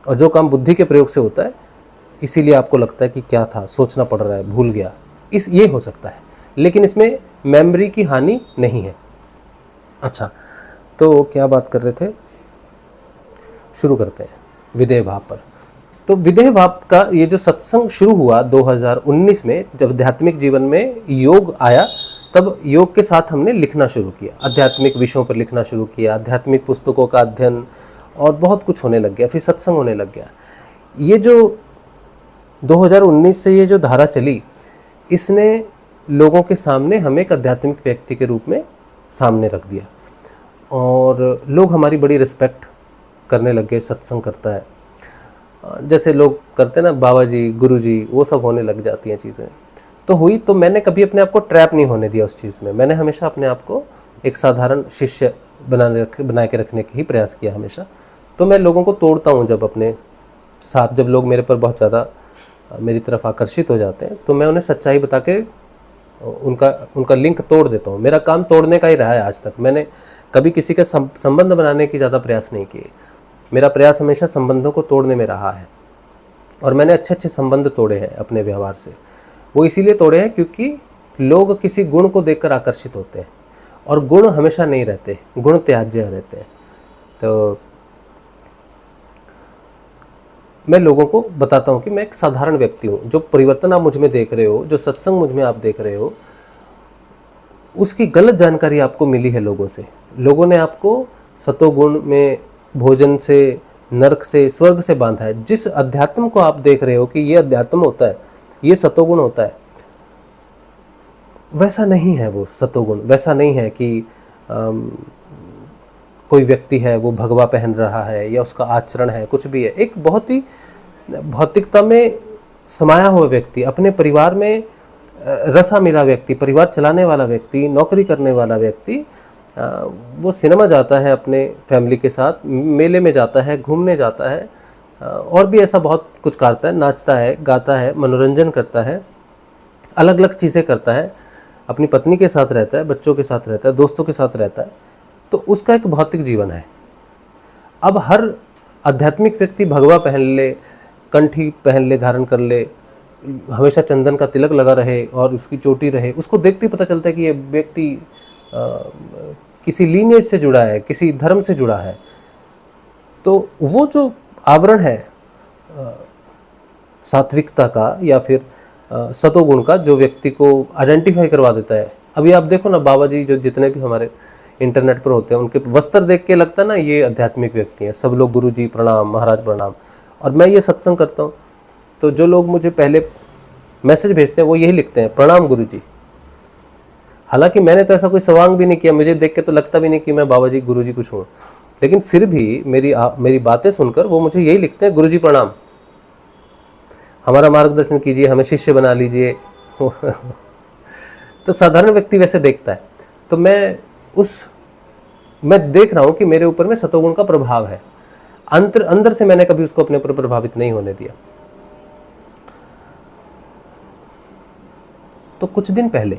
और जो काम बुद्धि के प्रयोग से होता है इसीलिए आपको लगता है कि क्या था, सोचना पड़ रहा है, भूल गया, ये हो सकता है। लेकिन इसमें मेमोरी की हानि नहीं है। अच्छा, तो क्या बात कर रहे थे, शुरू करते हैं विदेह भाव पर। तो विदेह भाव का ये जो सत्संग शुरू हुआ 2019 में, जब आध्यात्मिक जीवन में योग आया, तब योग के साथ हमने लिखना शुरू किया, आध्यात्मिक विषयों पर लिखना शुरू किया, आध्यात्मिक पुस्तकों का अध्ययन और बहुत कुछ होने लग गया, फिर सत्संग होने लग गया। ये जो 2019 से ये जो धारा चली, इसने लोगों के सामने हमें एक आध्यात्मिक व्यक्ति के रूप में सामने रख दिया और लोग हमारी बड़ी रिस्पेक्ट करने लग गए। सत्संग करता है, जैसे लोग करते हैं ना, बाबा जी, गुरु जी, वो सब होने लग जाती हैं चीज़ें। तो हुई, तो मैंने कभी अपने आप को ट्रैप नहीं होने दिया उस चीज़ में। मैंने हमेशा अपने आप को एक साधारण शिष्य बना के रखने का ही प्रयास किया हमेशा। तो मैं लोगों को तोड़ता हूँ जब अपने साथ, जब लोग मेरे पर बहुत ज़्यादा मेरी तरफ आकर्षित हो जाते हैं तो मैं उन्हें सच्चाई बता के उनका लिंक तोड़ देता हूँ। मेरा काम तोड़ने का ही रहा है आज तक। मैंने कभी किसी का संबंध बनाने की ज़्यादा प्रयास नहीं किए। मेरा प्रयास हमेशा संबंधों को तोड़ने में रहा है और मैंने अच्छे अच्छे संबंध तोड़े हैं अपने व्यवहार से। वो इसीलिए तोड़े हैं क्योंकि लोग किसी गुण को देखकर आकर्षित होते हैं और गुण हमेशा नहीं रहते, गुण त्याज्य रहते हैं। तो मैं लोगों को बताता हूँ कि मैं एक साधारण व्यक्ति हूँ। जो परिवर्तन आप मुझ में देख रहे हो, जो सत्संग मुझ में आप देख रहे हो, उसकी गलत जानकारी आपको मिली है लोगों से। लोगों ने आपको सतोगुण में, भोजन से, नरक से, स्वर्ग से बांधा है। जिस अध्यात्म को आप देख रहे हो कि ये अध्यात्म होता है, ये सतोगुण होता है, वैसा नहीं है वो सतोगुण। वैसा नहीं है कि कोई व्यक्ति है वो भगवा पहन रहा है या उसका आचरण है, कुछ भी है। एक बहुत ही भौतिकता में समाया हुआ व्यक्ति, अपने परिवार में रसा मिला व्यक्ति, परिवार चलाने वाला व्यक्ति, नौकरी करने वाला व्यक्ति, वो सिनेमा जाता है अपने फैमिली के साथ, मेले में जाता है, घूमने जाता है और भी ऐसा बहुत कुछ करता है, नाचता है, गाता है, मनोरंजन करता है, अलग अलग चीज़ें करता है, अपनी पत्नी के साथ रहता है, बच्चों के साथ रहता है, दोस्तों के साथ रहता है। तो उसका एक भौतिक जीवन है। अब हर आध्यात्मिक व्यक्ति भगवा पहन ले, कंठी पहन ले, धारण कर ले, हमेशा चंदन का तिलक लगा रहे और उसकी चोटी रहे, उसको देखते ही पता चलता है कि ये व्यक्ति किसी लीनियज से जुड़ा है, किसी धर्म से जुड़ा है। तो वो जो आवरण है सात्विकता का या फिर सतोगुण का, जो व्यक्ति को आइडेंटिफाई करवा देता है। अभी आप देखो ना, बाबा जी जो जितने भी हमारे इंटरनेट पर होते हैं, उनके वस्त्र देख के लगता है ना ये आध्यात्मिक व्यक्ति हैं। सब लोग गुरु जी प्रणाम, महाराज प्रणाम। और मैं ये सत्संग करता हूँ तो जो लोग मुझे पहले मैसेज भेजते हैं वो यही लिखते हैं, प्रणाम गुरु जी। हालांकि मैंने तो ऐसा कोई सवांग भी नहीं किया, मुझे देख के तो लगता भी नहीं कि मैं बाबा जी, गुरु जी कुछ हूँ। लेकिन फिर भी मेरी बातें सुनकर वो मुझे यही लिखते हैं, गुरुजी प्रणाम, हमारा मार्गदर्शन कीजिए, हमें शिष्य बना लीजिए। तो साधारण व्यक्ति वैसे देखता है। तो मैं देख रहा हूँ कि मेरे ऊपर में सतोगुण का प्रभाव है। अंदर से मैंने कभी उसको अपने ऊपर प्रभावित नहीं होने दिया। तो कुछ दिन पहले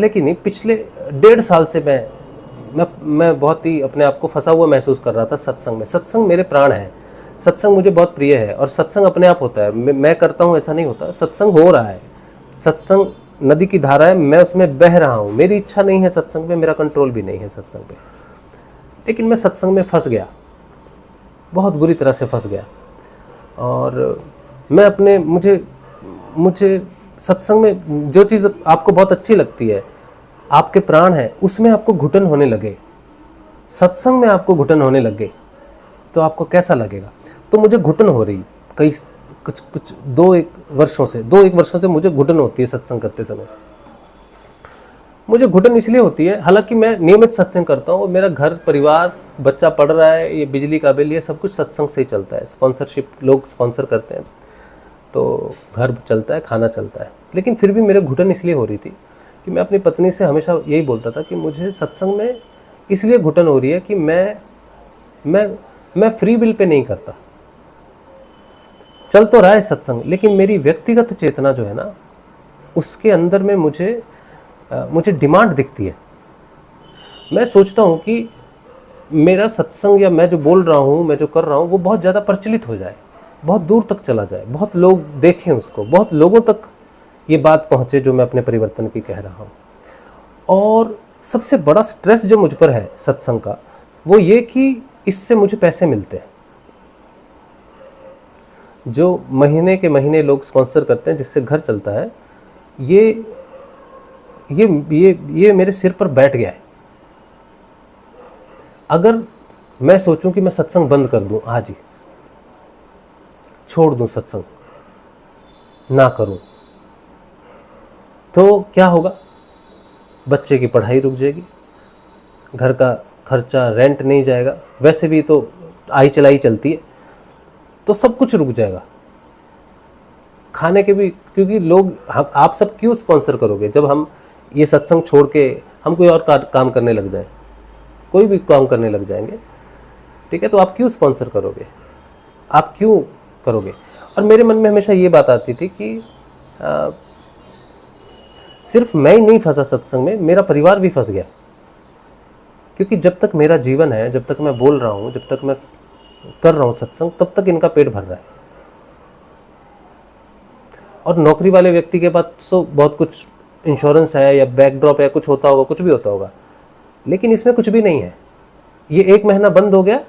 की नहीं, पिछले 1.5 साल से मैं बहुत ही अपने आप को फंसा हुआ महसूस कर रहा था सत्संग में। सत्संग मेरे प्राण है, सत्संग मुझे बहुत प्रिय है, और सत्संग अपने आप होता है, मैं करता हूँ ऐसा नहीं होता। सत्संग हो रहा है, सत्संग नदी की धारा है, मैं उसमें बह रहा हूँ। मेरी इच्छा नहीं है सत्संग पे, मेरा कंट्रोल भी नहीं है सत्संग पे, लेकिन मैं सत्संग में फंस गया, बहुत बुरी तरह से फंस गया। और मैं मुझे सत्संग में जो चीज़ आपको बहुत अच्छी लगती है, आपके प्राण है, उसमें आपको घुटन होने लगे, सत्संग में आपको घुटन होने लगे, तो आपको कैसा लगेगा? तो मुझे घुटन हो रही कुछ 2-1 वर्षों से मुझे घुटन होती है सत्संग करते समय। मुझे घुटन इसलिए होती है, हालांकि मैं नियमित सत्संग करता हूँ, मेरा घर परिवार, बच्चा पढ़ रहा है, ये बिजली का बिल, ये सब कुछ सत्संग से ही चलता है। स्पॉन्सरशिप, लोग स्पॉन्सर करते हैं तो घर चलता है, खाना चलता है। लेकिन फिर भी मेरे घुटन इसलिए हो रही थी कि मैं अपनी पत्नी से हमेशा यही बोलता था कि मुझे सत्संग में इसलिए घुटन हो रही है कि मैं फ्री विल पे नहीं करता। चल तो रहा है सत्संग, लेकिन मेरी व्यक्तिगत चेतना जो है ना, उसके अंदर में मुझे डिमांड दिखती है। मैं सोचता हूँ कि मेरा सत्संग, या मैं जो बोल रहा हूँ, मैं जो कर रहा हूँ, वो बहुत ज़्यादा प्रचलित हो जाए, बहुत दूर तक चला जाए, बहुत लोग देखें उसको, बहुत लोगों तक ये बात पहुँचे जो मैं अपने परिवर्तन की कह रहा हूँ। और सबसे बड़ा स्ट्रेस जो मुझ पर है सत्संग का, वो ये कि इससे मुझे पैसे मिलते हैं, जो महीने के महीने लोग स्पॉन्सर करते हैं, जिससे घर चलता है। ये मेरे सिर पर बैठ गया है। अगर मैं सोचूं कि मैं सत्संग बंद कर दूं आज ही, छोड़ दूं सत्संग, ना करूं, तो क्या होगा? बच्चे की पढ़ाई रुक जाएगी, घर का खर्चा, रेंट नहीं जाएगा, वैसे भी तो आई चलाई चलती है, तो सब कुछ रुक जाएगा, खाने के भी। क्योंकि लोग, आप सब क्यों स्पॉन्सर करोगे जब हम ये सत्संग छोड़ के हम कोई और काम करने लग जाए, कोई भी काम करने लग जाएंगे, ठीक है? तो आप क्यों स्पॉन्सर करोगे, आप क्यों करोगे? और मेरे मन में हमेशा ये बात आती थी कि सिर्फ मैं ही नहीं फंसा सत्संग में, मेरा परिवार भी फंस गया। क्योंकि जब तक मेरा जीवन है, जब तक मैं बोल रहा हूँ, जब तक मैं कर रहा हूँ सत्संग, तब तक इनका पेट भर रहा है। और नौकरी वाले व्यक्ति के पास तो बहुत कुछ इंश्योरेंस है, या बैकड्रॉप है, कुछ होता होगा, कुछ भी होता होगा, लेकिन इसमें कुछ भी नहीं है। ये 1 महीना बंद हो गया,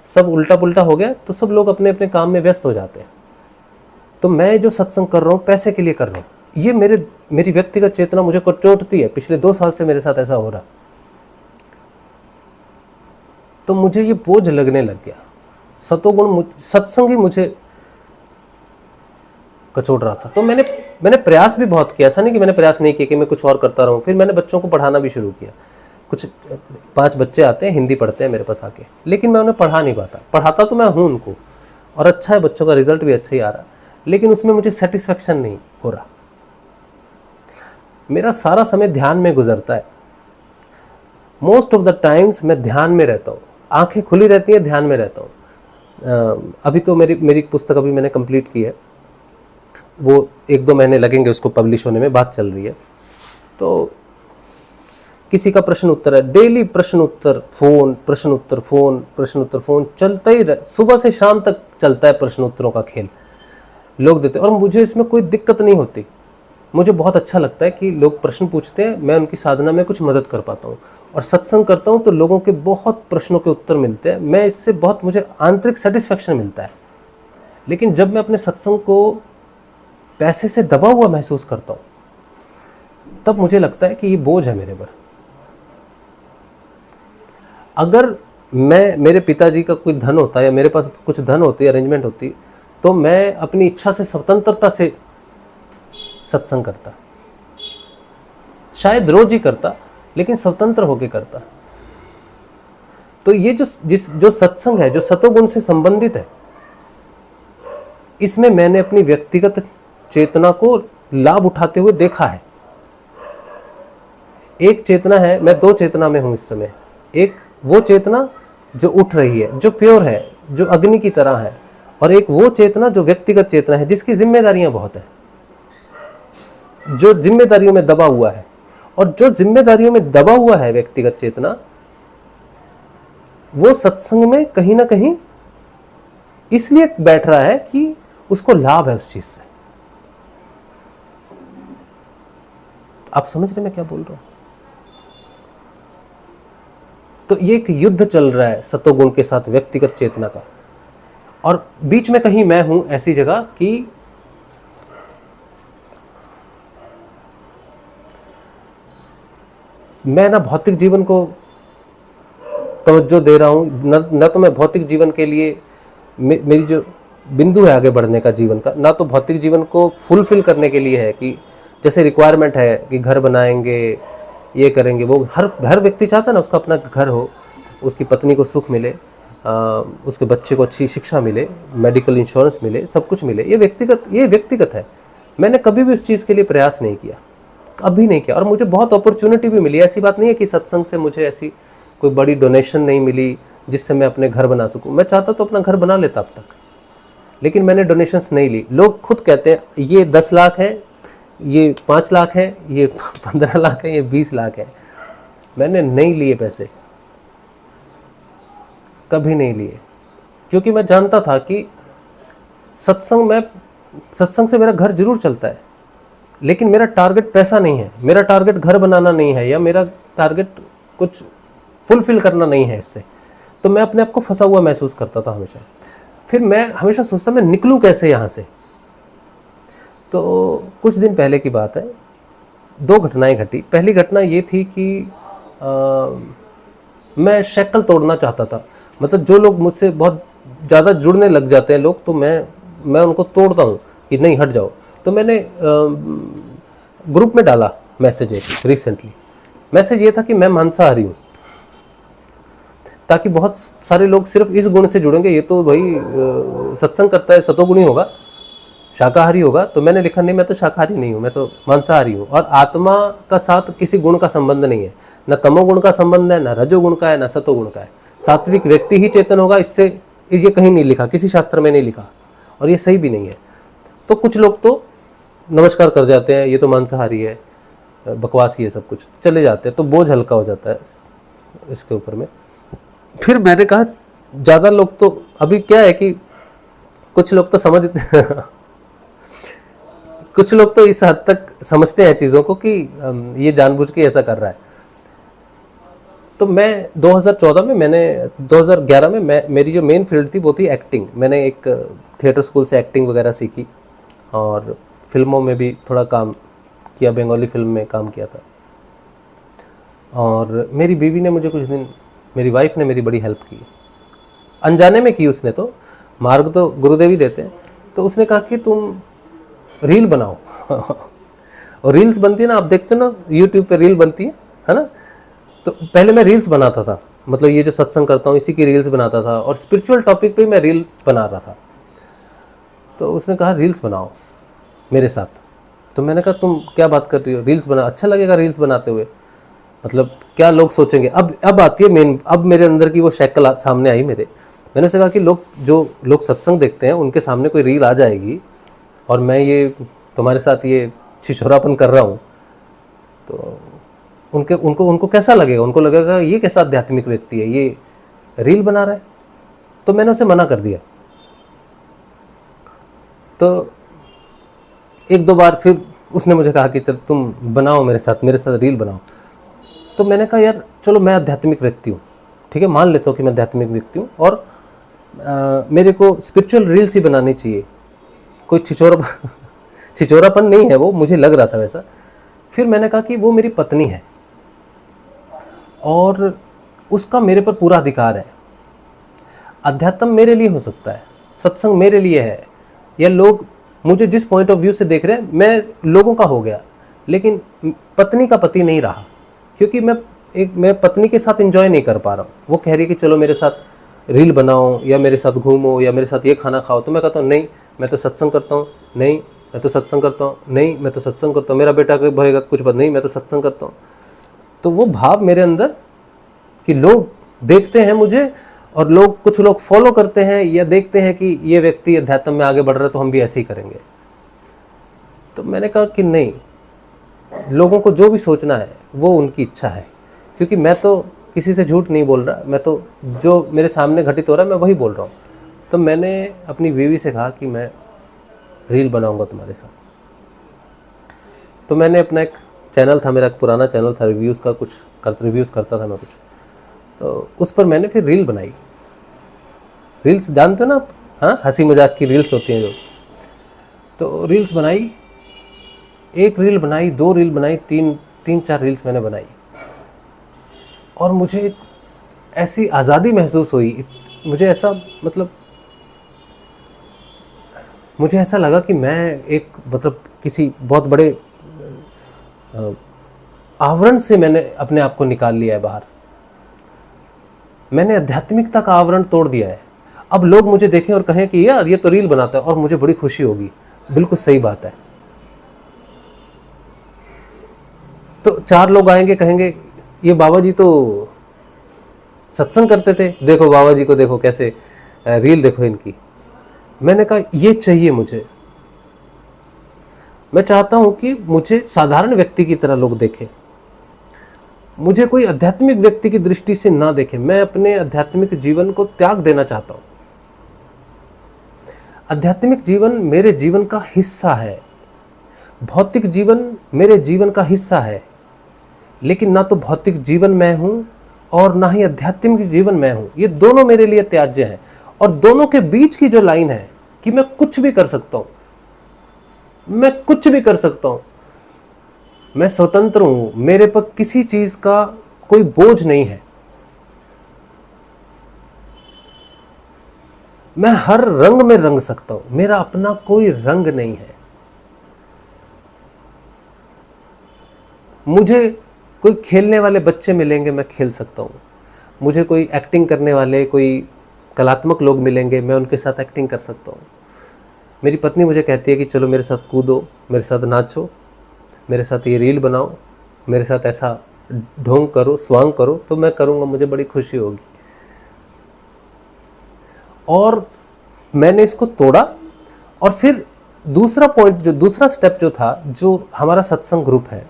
सब उल्टा पुल्टा हो गया, तो सब लोग अपने अपने काम में व्यस्त हो जाते हैं। तो मैं जो सत्संग कर रहा हूँ, पैसे के लिए कर रहा हूँ। ये मेरी व्यक्तिगत चेतना मुझे चोटती है। पिछले 2 साल से मेरे साथ ऐसा हो रहा, तो मुझे ये बोझ लगने लग गया। सतोगुण, सत्संग ही मुझे कचोट रहा था। तो मैंने प्रयास भी बहुत किया, ऐसा नहीं कि मैंने प्रयास नहीं किया कि मैं कुछ और करता रहूं। फिर मैंने बच्चों को पढ़ाना भी शुरू किया। कुछ 5 बच्चे आते हैं, हिंदी पढ़ते हैं मेरे पास आके, लेकिन मैं उन्हें पढ़ा नहीं पाता। पढ़ाता तो मैं हूँ उनको, और अच्छा है, बच्चों का रिजल्ट भी अच्छा ही आ रहा, लेकिन उसमें मुझे सेटिस्फेक्शन नहीं हो रहा। मेरा सारा समय ध्यान में गुजरता है। मोस्ट ऑफ द टाइम्स मैं ध्यान में रहता हूँ, आंखें खुली रहती हैं, ध्यान में रहता हूँ। अभी तो मेरी पुस्तक अभी मैंने कंप्लीट की है, वो 1-2 महीने लगेंगे उसको पब्लिश होने में, बात चल रही है। तो किसी का प्रश्न उत्तर है, डेली प्रश्न उत्तर फोन चलता ही रहे, सुबह से शाम तक चलता है प्रश्न उत्तरों का खेल, लोग देते हैं। और मुझे इसमें कोई दिक्कत नहीं होती, मुझे बहुत अच्छा लगता है कि लोग प्रश्न पूछते हैं, मैं उनकी साधना में कुछ मदद कर पाता हूँ। और सत्संग करता हूँ तो लोगों के बहुत प्रश्नों के उत्तर मिलते हैं, मैं इससे बहुत, मुझे आंतरिक सेटिस्फेक्शन मिलता है। लेकिन जब मैं अपने सत्संग को पैसे से दबा हुआ महसूस करता हूँ, तब मुझे लगता है कि ये बोझ है मेरे पर। अगर मेरे पिताजी का कोई धन होता, या मेरे पास कुछ धन होती, अरेंजमेंट होती, तो मैं अपनी इच्छा से, स्वतंत्रता से सत्संग करता, शायद रोज ही करता, लेकिन स्वतंत्र होकर करता। तो ये जो सत्संग है, जो सतोगुण से संबंधित है, इसमें मैंने अपनी व्यक्तिगत चेतना को लाभ उठाते हुए देखा है। एक चेतना है, मैं दो चेतना में हूं इस समय। एक वो चेतना जो उठ रही है, जो प्योर है, जो अग्नि की तरह है, और एक वो चेतना जो व्यक्तिगत चेतना है, जिसकी जिम्मेदारियां बहुत है, जो जिम्मेदारियों में दबा हुआ है। और जो जिम्मेदारियों में दबा हुआ है व्यक्तिगत चेतना, वो सत्संग में कहीं ना कहीं इसलिए बैठ रहा है कि उसको लाभ है उस चीज से। आप समझ रहे मैं क्या बोल रहा हूं? तो ये एक युद्ध चल रहा है सतोगुण के साथ व्यक्तिगत चेतना का, और बीच में कहीं मैं हूं ऐसी जगह कि मैं ना भौतिक जीवन को तवज्जो दे रहा हूं, न तो मैं भौतिक जीवन के लिए मेरी जो बिंदु है आगे बढ़ने का जीवन का, ना तो भौतिक जीवन को फुलफिल करने के लिए है कि जैसे रिक्वायरमेंट है कि घर बनाएंगे, ये करेंगे, वो हर व्यक्ति चाहता है ना उसका अपना घर हो, उसकी पत्नी को सुख मिले, उसके बच्चे को अच्छी शिक्षा मिले, मेडिकल इंश्योरेंस मिले, सब कुछ मिले। ये व्यक्तिगत है। मैंने कभी भी उस चीज़ के लिए प्रयास नहीं किया, कभी नहीं किया। और मुझे बहुत अपॉर्चुनिटी भी मिली। ऐसी बात नहीं है कि सत्संग से मुझे ऐसी कोई बड़ी डोनेशन नहीं मिली जिससे मैं अपने घर बना सकूं। मैं चाहता तो अपना घर बना लेता अब तक, लेकिन मैंने डोनेशंस नहीं ली। लोग खुद कहते हैं ये 10 लाख है, ये 5 लाख है, ये 15 लाख है, ये 20 लाख है। मैंने नहीं लिए पैसे, कभी नहीं लिए, क्योंकि मैं जानता था कि सत्संग से मेरा घर जरूर चलता है, लेकिन मेरा टारगेट पैसा नहीं है, मेरा टारगेट घर बनाना नहीं है, या मेरा टारगेट कुछ फुलफिल करना नहीं है इससे। तो मैं अपने आप को फंसा हुआ महसूस करता था हमेशा। फिर मैं हमेशा सोचता मैं निकलूं कैसे यहाँ से। तो कुछ दिन पहले की बात है, 2 घटनाएं घटी। पहली घटना ये थी कि मैं शक्ल तोड़ना चाहता था। मतलब जो लोग मुझसे बहुत ज़्यादा जुड़ने लग जाते हैं लोग, तो मैं उनको तोड़ता हूँ कि नहीं हट जाओ। तो मैंने ग्रुप में डाला मैसेज एक रिसेंटली। मैसेज ये था कि मैं मांसाहारी हूँ, ताकि बहुत सारे लोग सिर्फ इस गुण से जुड़ेंगे, ये तो भाई सत्संग करता है, सतोगुणी होगा, शाकाहारी होगा। तो मैंने लिखा नहीं, मैं तो शाकाहारी नहीं हूँ, मैं तो मांसाहारी हूँ। और आत्मा का साथ किसी गुण का संबंध नहीं है, न तमोगुण का संबंध है, न रजोगुण का है, न सतोगुण का है। सात्विक व्यक्ति ही चेतन होगा, ये कहीं नहीं लिखा, किसी शास्त्र में नहीं लिखा, और ये सही भी नहीं है। तो कुछ लोग तो नमस्कार कर जाते हैं, ये तो मांसाहारी है, बकवास ही है, सब कुछ चले जाते हैं। तो बोझ हल्का हो जाता है इसके ऊपर में। फिर मैंने कहा ज़्यादा लोग तो, अभी क्या है कि कुछ लोग तो कुछ लोग तो इस हद तक समझते हैं चीज़ों को कि ये जानबूझ के ऐसा कर रहा है। तो मैं 2011 में मेरी जो मेन फील्ड थी वो थी एक्टिंग। मैंने एक थिएटर स्कूल से एक्टिंग वगैरह सीखी, और फिल्मों में भी थोड़ा काम किया, बंगाली फिल्म में काम किया था। और मेरी बीवी ने मुझे कुछ दिन, मेरी वाइफ ने मेरी बड़ी हेल्प की, अनजाने में की उसने। तो मार्ग तो गुरुदेव ही देते हैं। तो उसने कहा कि तुम रील बनाओ और रील्स बनती है ना, आप देखते हो ना यूट्यूब पे रील बनती है ना। तो पहले मैं रील्स बनाता था, मतलब ये जो सत्संग करता हूँ इसी की रील्स बनाता था, और स्पिरिचुअल टॉपिक पे मैं रील्स बना रहा था। तो उसने कहा रील्स बनाओ मेरे साथ। तो मैंने कहा तुम क्या बात कर रही हो, रील्स बना, अच्छा लगेगा रील्स बनाते हुए, मतलब क्या लोग सोचेंगे। अब आती है मेन, अब मेरे अंदर की वो शक्ल सामने आई मेरे। मैंने उससे कहा कि लोग सत्संग देखते हैं, उनके सामने कोई रील आ जाएगी और मैं ये तुम्हारे साथ ये छिछोरापन कर रहा हूँ, तो उनको कैसा लगेगा। उनको लगेगा ये कैसा आध्यात्मिक व्यक्ति है, ये रील बना रहा है। तो मैंने उसे मना कर दिया। तो 1-2 बार फिर उसने मुझे कहा कि चल तुम बनाओ मेरे साथ रील बनाओ। तो मैंने कहा यार चलो, मैं आध्यात्मिक व्यक्ति हूँ, ठीक है, मान लेता हूँ कि मैं आध्यात्मिक व्यक्ति हूँ, और मेरे को स्पिरिचुअल रील्स ही बनानी चाहिए, कोई छिचोरापन नहीं है वो, मुझे लग रहा था वैसा। फिर मैंने कहा कि वो मेरी पत्नी है और उसका मेरे पर पूरा अधिकार है। अध्यात्म मेरे लिए हो सकता है, सत्संग मेरे लिए है, या लोग मुझे जिस पॉइंट ऑफ व्यू से देख रहे हैं मैं लोगों का हो गया, लेकिन पत्नी का पति नहीं रहा। क्योंकि मैं पत्नी के साथ एंजॉय नहीं कर पा रहा हूँ। वो कह रही है कि चलो मेरे साथ रील बनाओ या मेरे साथ घूमो या मेरे साथ ये खाना खाओ, तो मैं कहता हूँ नहीं मैं तो सत्संग करता हूँ, नहीं मैं तो सत्संग करता हूँ, नहीं मैं तो सत्संग करता हूँ, मेरा बेटा कहेगा कुछ बात नहीं मैं तो सत्संग करता हूँ। तो वो भाव मेरे अंदर कि लोग देखते हैं मुझे और कुछ लोग फॉलो करते हैं या देखते हैं कि ये व्यक्ति अध्यात्म में आगे बढ़ रहा है तो हम भी ऐसे ही करेंगे। तो मैंने कहा कि नहीं, लोगों को जो भी सोचना है वो उनकी इच्छा है, क्योंकि मैं तो किसी से झूठ नहीं बोल रहा, मैं तो जो मेरे सामने घटित हो रहा है मैं वही बोल रहा हूँ। तो मैंने अपनी बीवी से कहा कि मैं रील बनाऊंगा तुम्हारे साथ। तो मैंने अपना एक चैनल था, मेरा एक पुराना चैनल था रिव्यूज़ का, रिव्यूज़ करता था मैं कुछ, तो उस पर मैंने फिर रील बनाई। रील्स जानते हो ना आप, हाँ, हंसी मजाक की रील्स होती हैं जो। तो रील्स बनाई, एक रील बनाई, 2 रील बनाई, 3-4 रील्स मैंने बनाई और मुझे एक ऐसी आज़ादी महसूस हुई, मुझे ऐसा मतलब मुझे ऐसा लगा कि मैं एक मतलब किसी बहुत बड़े आवरण से मैंने अपने आप को निकाल लिया है बाहर। मैंने आध्यात्मिकता का आवरण तोड़ दिया है। अब लोग मुझे देखें और कहें कि यार ये तो रील बनाता है, और मुझे बड़ी खुशी होगी। बिल्कुल सही बात है। तो 4 लोग आएंगे कहेंगे ये बाबा जी तो सत्संग करते थे, देखो बाबा जी को देखो कैसे रील देखो इनकी। मैंने कहा ये चाहिए मुझे। मैं चाहता हूं कि मुझे साधारण व्यक्ति की तरह लोग देखें, मुझे कोई आध्यात्मिक व्यक्ति की दृष्टि से ना देखें। मैं अपने आध्यात्मिक जीवन को त्याग देना चाहता हूं। आध्यात्मिक जीवन मेरे जीवन का हिस्सा है, भौतिक जीवन मेरे जीवन का हिस्सा है, लेकिन ना तो भौतिक जीवन मैं हूं और ना ही आध्यात्मिक जीवन मैं हूं। ये दोनों मेरे लिए त्याज्य हैं, और दोनों के बीच की जो लाइन है कि मैं कुछ भी कर सकता हूं, मैं कुछ भी कर सकता हूं, मैं स्वतंत्र हूं, मेरे पर किसी चीज का कोई बोझ नहीं है, मैं हर रंग में रंग सकता हूं, मेरा अपना कोई रंग नहीं है। मुझे कोई खेलने वाले बच्चे मिलेंगे, मैं खेल सकता हूं। मुझे कोई एक्टिंग करने वाले, कोई कलात्मक लोग मिलेंगे, मैं उनके साथ एक्टिंग कर सकता हूं। मेरी पत्नी मुझे कहती है कि चलो मेरे साथ कूदो, मेरे साथ नाचो, मेरे साथ ये रील बनाओ, मेरे साथ ऐसा ढोंग करो, स्वांग करो, तो मैं करूँगा, मुझे बड़ी खुशी होगी। और मैंने इसको तोड़ा। और फिर दूसरा पॉइंट, जो दूसरा स्टेप जो था, जो हमारा सत्संग ग्रुप है,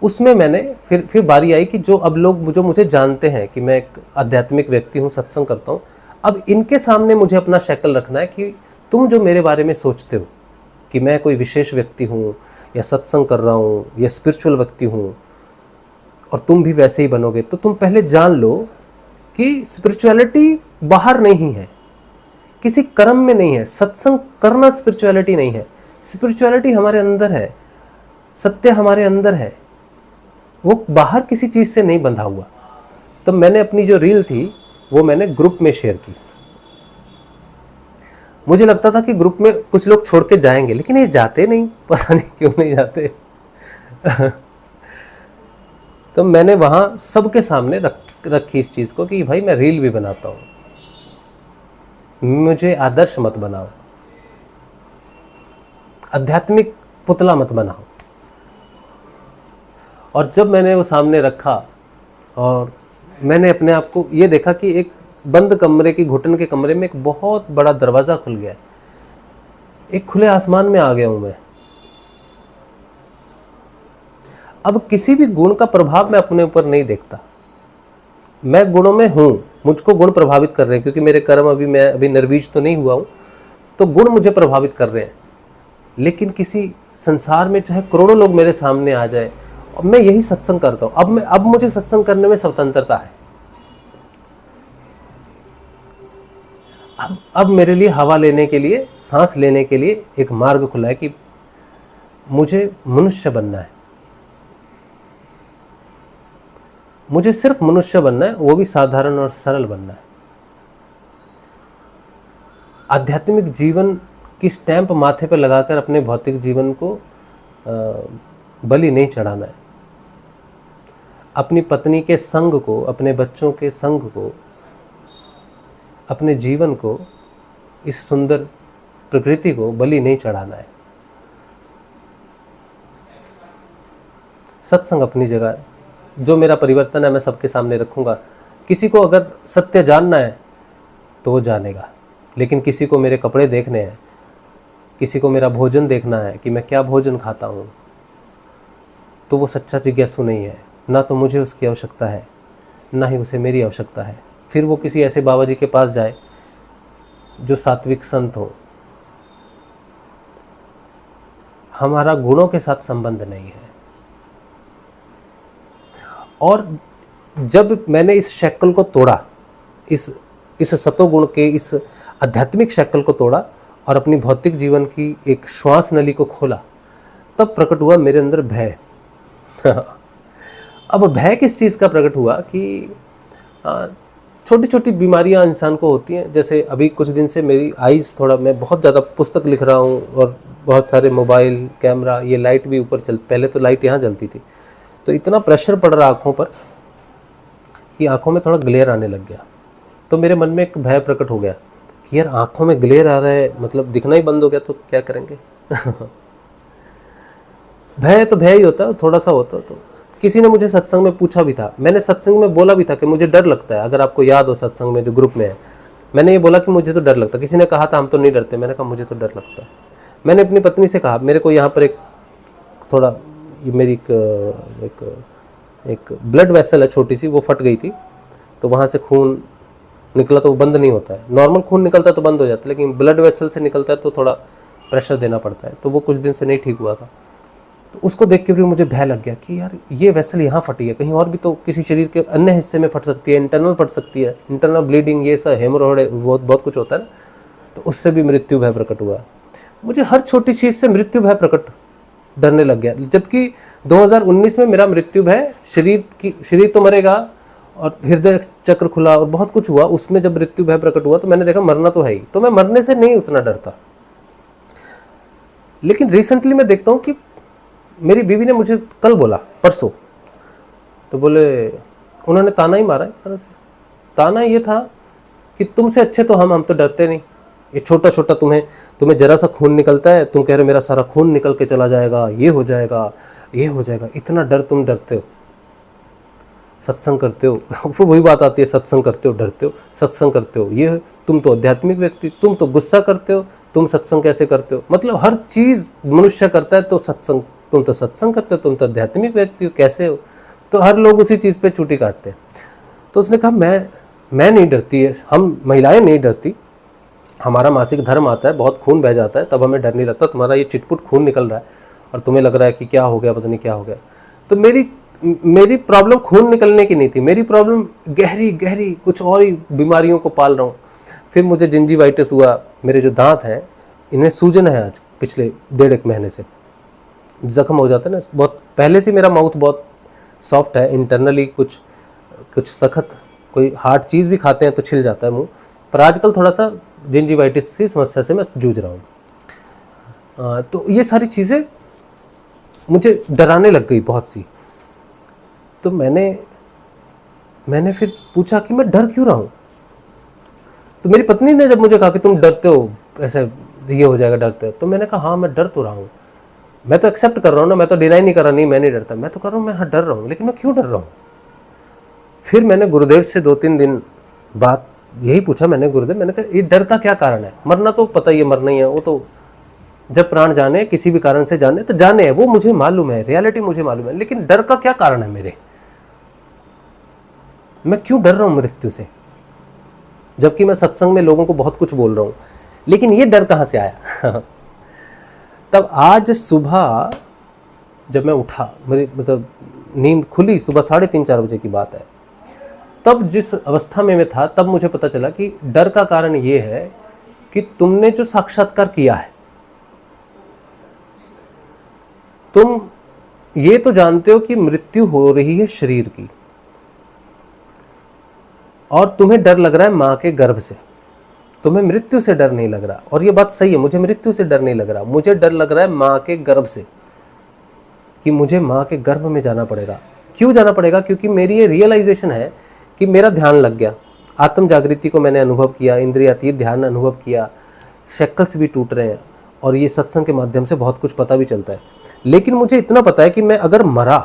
उसमें मैंने फिर बारी आई कि जो अब लोग जो मुझे जानते हैं कि मैं एक आध्यात्मिक व्यक्ति हूँ, सत्संग करता हूँ, अब इनके सामने मुझे अपना शक्ल रखना है कि तुम जो मेरे बारे में सोचते हो कि मैं कोई विशेष व्यक्ति हूँ या सत्संग कर रहा हूँ या स्पिरिचुअल व्यक्ति हूँ, और तुम भी वैसे ही बनोगे, तो तुम पहले जान लो कि स्पिरिचुअलिटी बाहर नहीं है, किसी कर्म में नहीं है। सत्संग करना स्पिरिचुअलिटी नहीं है, स्पिरिचुअलिटी हमारे अंदर है, सत्य हमारे अंदर है, वो बाहर किसी चीज़ से नहीं बंधा हुआ। तो मैंने अपनी जो रील थी वो मैंने ग्रुप में शेयर की। मुझे लगता था कि ग्रुप में कुछ लोग छोड़ के जाएंगे, लेकिन ये जाते नहीं, पता नहीं क्यों नहीं जाते। तो मैंने वहाँ सबके सामने रखी इस चीज़ को कि भाई मैं रील भी बनाता हूँ, मुझे आदर्श मत बनाओ, आध्यात्मिक पुतला मत बनाओ। और जब मैंने वो सामने रखा और मैंने अपने आप को ये देखा कि एक बंद कमरे की, घुटन के कमरे में एक बहुत बड़ा दरवाज़ा खुल गया, एक खुले आसमान में आ गया हूँ मैं। अब किसी भी गुण का प्रभाव मैं अपने ऊपर नहीं देखता, मैं गुणों में हूँ, मुझको गुण प्रभावित कर रहे हैं, क्योंकि मेरे कर्म मैं अभी निर्बीज तो नहीं हुआ हूँ, तो गुण मुझे प्रभावित कर रहे हैं। लेकिन किसी संसार में चाहे करोड़ों लोग मेरे सामने आ जाए, और मैं यही सत्संग करता हूँ, अब मुझे सत्संग करने में स्वतंत्रता है। अब मेरे लिए हवा लेने के लिए, सांस लेने के लिए एक मार्ग खुला है कि मुझे मनुष्य बनना है, मुझे सिर्फ मनुष्य बनना है, वो भी साधारण और सरल बनना है। आध्यात्मिक जीवन की स्टैंप माथे पर लगाकर अपने भौतिक जीवन को बलि नहीं चढ़ाना है। अपनी पत्नी के संग को, अपने बच्चों के संग को, अपने जीवन को, इस सुंदर प्रकृति को बलि नहीं चढ़ाना है। सत्संग अपनी जगह है। जो मेरा परिवर्तन है मैं सबके सामने रखूँगा। किसी को अगर सत्य जानना है तो वो जानेगा, लेकिन किसी को मेरे कपड़े देखने हैं, किसी को मेरा भोजन देखना है कि मैं क्या भोजन खाता हूँ, तो वो सच्चा जिज्ञासु नहीं है। ना तो मुझे उसकी आवश्यकता है, ना ही उसे मेरी आवश्यकता है। फिर वो किसी ऐसे बाबा जी के पास जाए जो सात्विक संत हो। हमारा गुणों के साथ संबंध नहीं है। और जब मैंने इस शैकल को तोड़ा, इस सतोगुण के इस आध्यात्मिक शैकल को तोड़ा और अपनी भौतिक जीवन की एक श्वास नली को खोला, तब प्रकट हुआ मेरे अंदर भय। अब भय किस चीज़ का प्रकट हुआ कि छोटी छोटी बीमारियां इंसान को होती हैं। जैसे अभी कुछ दिन से मेरी आइज़ थोड़ा, मैं बहुत ज़्यादा पुस्तक लिख रहा हूँ और बहुत सारे मोबाइल कैमरा, ये लाइट भी ऊपर पहले तो लाइट यहाँ जलती थी, तो इतना प्रेशर पड़ रहा आँखों पर कि आँखों में थोड़ा ग्लेयर आने लग गया। तो मेरे मन में एक भय प्रकट हो गया कि यार आँखों में ग्लेयर आ रहा है, मतलब दिखना ही बंद हो गया तो क्या करेंगे। भय तो भय ही होता है, थोड़ा सा होता है। तो किसी ने मुझे सत्संग में पूछा भी था, मैंने सत्संग में बोला भी था कि मुझे डर लगता है। अगर आपको याद हो सत्संग में जो ग्रुप में है, मैंने ये बोला कि मुझे तो डर लगता है। किसी ने कहा था हम तो नहीं डरते, मैंने कहा मुझे तो डर लगता है। मैंने अपनी पत्नी से कहा, मेरे को यहाँ पर एक थोड़ा, ये मेरी एक ब्लड वेसल है छोटी सी, वो फट गई थी, तो वहाँ से खून निकला तो वो बंद नहीं होता है। नॉर्मल खून निकलता है तो बंद हो जाता है, लेकिन ब्लड वेसल से निकलता है तो थोड़ा प्रेशर देना पड़ता है। तो वो कुछ दिन से नहीं ठीक हुआ था। तो उसको देख के भी मुझे भय लग गया कि यार ये वेसल यहाँ फटी है, कहीं और भी तो किसी शरीर के अन्य हिस्से में फट सकती है, इंटरनल फट सकती है, इंटरनल ब्लीडिंग, ये सब हेमोरॉइड, बहुत कुछ होता है ना। तो उससे भी मृत्यु भय प्रकट हुआ। मुझे हर छोटी चीज़ से मृत्यु भय प्रकट डरने लग गया। जबकि 2019 में मेरा मृत्यु भय, शरीर तो मरेगा और हृदय चक्र खुला और बहुत कुछ हुआ, उसमें जब मृत्यु भय प्रकट हुआ तो मैंने देखा मरना तो है ही, तो मैं मरने से नहीं उतना डरता। लेकिन रिसेंटली मैं देखता हूँ कि मेरी बीवी ने मुझे कल बोला, परसों, तो बोले, उन्होंने ताना ही मारा एक तरह से। ताना ये था कि तुमसे अच्छे तो हम तो डरते नहीं। ये छोटा छोटा तुम्हें जरा सा खून निकलता है, तुम कह रहे मेरा सारा खून निकल के चला जाएगा, ये हो जाएगा, ये हो जाएगा, इतना डर तुम डरते हो। सत्संग करते हो, वो वही बात आती है, सत्संग करते हो डरते हो, सत्संग करते हो, ये तुम तो आध्यात्मिक व्यक्ति, तुम तो गुस्सा करते हो, तुम सत्संग कैसे करते हो। मतलब हर चीज़ मनुष्य करता है तो सत्संग, तुम तो सत्संग करते हो, तुम तो आध्यात्मिक व्यक्ति हो, कैसे हो। तो हर लोग उसी चीज़ पे चूटी काटते हैं। तो उसने कहा मैं नहीं डरती है, हम महिलाएं नहीं डरती, हमारा मासिक धर्म आता है, बहुत खून बह जाता है, तब हमें डर नहीं लगता। तुम्हारा ये चिटपुट खून निकल रहा है और तुम्हें लग रहा है कि क्या हो गया, पता नहीं क्या हो गया। तो मेरी प्रॉब्लम खून निकलने की नहीं थी, मेरी प्रॉब्लम गहरी कुछ और ही बीमारियों को पाल रहा हूँ। फिर मुझे जिंजीवाइटिस हुआ, मेरे जो दांत हैं इनमें सूजन है आज पिछले 1.5 महीने से, जख्म हो जाता है ना बहुत। पहले से मेरा माउथ बहुत सॉफ्ट है, इंटरनली कुछ सख्त, कोई हार्ड चीज़ भी खाते हैं तो छिल जाता है मुंह, पर आजकल थोड़ा सा जिंजीवाइटिस की समस्या से मैं जूझ रहा हूँ। तो ये सारी चीज़ें मुझे डराने लग गई बहुत सी। तो मैंने फिर पूछा कि मैं डर क्यों रहा हूँ। तो मेरी पत्नी ने जब मुझे कहा कि तुम डरते हो, ऐसे ये हो जाएगा, डरते हो, तो मैंने कहा हाँ मैं डर तो रहा हूँ, मैं तो एक्सेप्ट कर रहा हूँ ना, मैं तो डिनाई नहीं कर रहा, नहीं मैं नहीं डरता, मैं तो कर रहा हूँ, मैं हाँ डर रहा हूँ, लेकिन मैं क्यों डर रहा हूँ। फिर मैंने गुरुदेव से 2-3 दिन बाद यही पूछा, मैंने गुरुदेव, मैंने कहा ये डर का क्या कारण है। मरना तो पता ही है, मरना ही है, वो तो जब प्राण जाने, किसी भी कारण से जाने तो जाने है, वो मुझे मालूम है, रियलिटी मुझे मालूम है, लेकिन डर का क्या कारण है मेरे, मैं क्यों डर रहा हूँ मृत्यु से, जबकि मैं सत्संग में लोगों को बहुत कुछ बोल रहा हूँ, लेकिन ये डर कहाँ से आया। तब आज सुबह जब मैं उठा, मेरी मतलब नींद खुली, सुबह 3:30-4 बजे की बात है, तब जिस अवस्था में मैं था, तब मुझे पता चला कि डर का कारण ये है कि तुमने जो साक्षात्कार किया है, तुम ये तो जानते हो कि मृत्यु हो रही है शरीर की, और तुम्हें डर लग रहा है मां के गर्भ से, तुम्हें मृत्यु से डर नहीं लग रहा। और ये बात सही है, मुझे मृत्यु से डर नहीं लग रहा, मुझे डर लग रहा है मां के गर्भ से, कि मुझे मां के गर्भ में जाना पड़ेगा। क्यों जाना पड़ेगा? क्योंकि मेरी ये रियलाइजेशन है कि मेरा ध्यान लग गया, आत्म जागृति को मैंने अनुभव किया, इंद्रियातीत ध्यान अनुभव किया, शक्ल्स भी टूट रहे हैं और ये सत्संग के माध्यम से बहुत कुछ पता भी चलता है। लेकिन मुझे इतना पता है कि मैं अगर मरा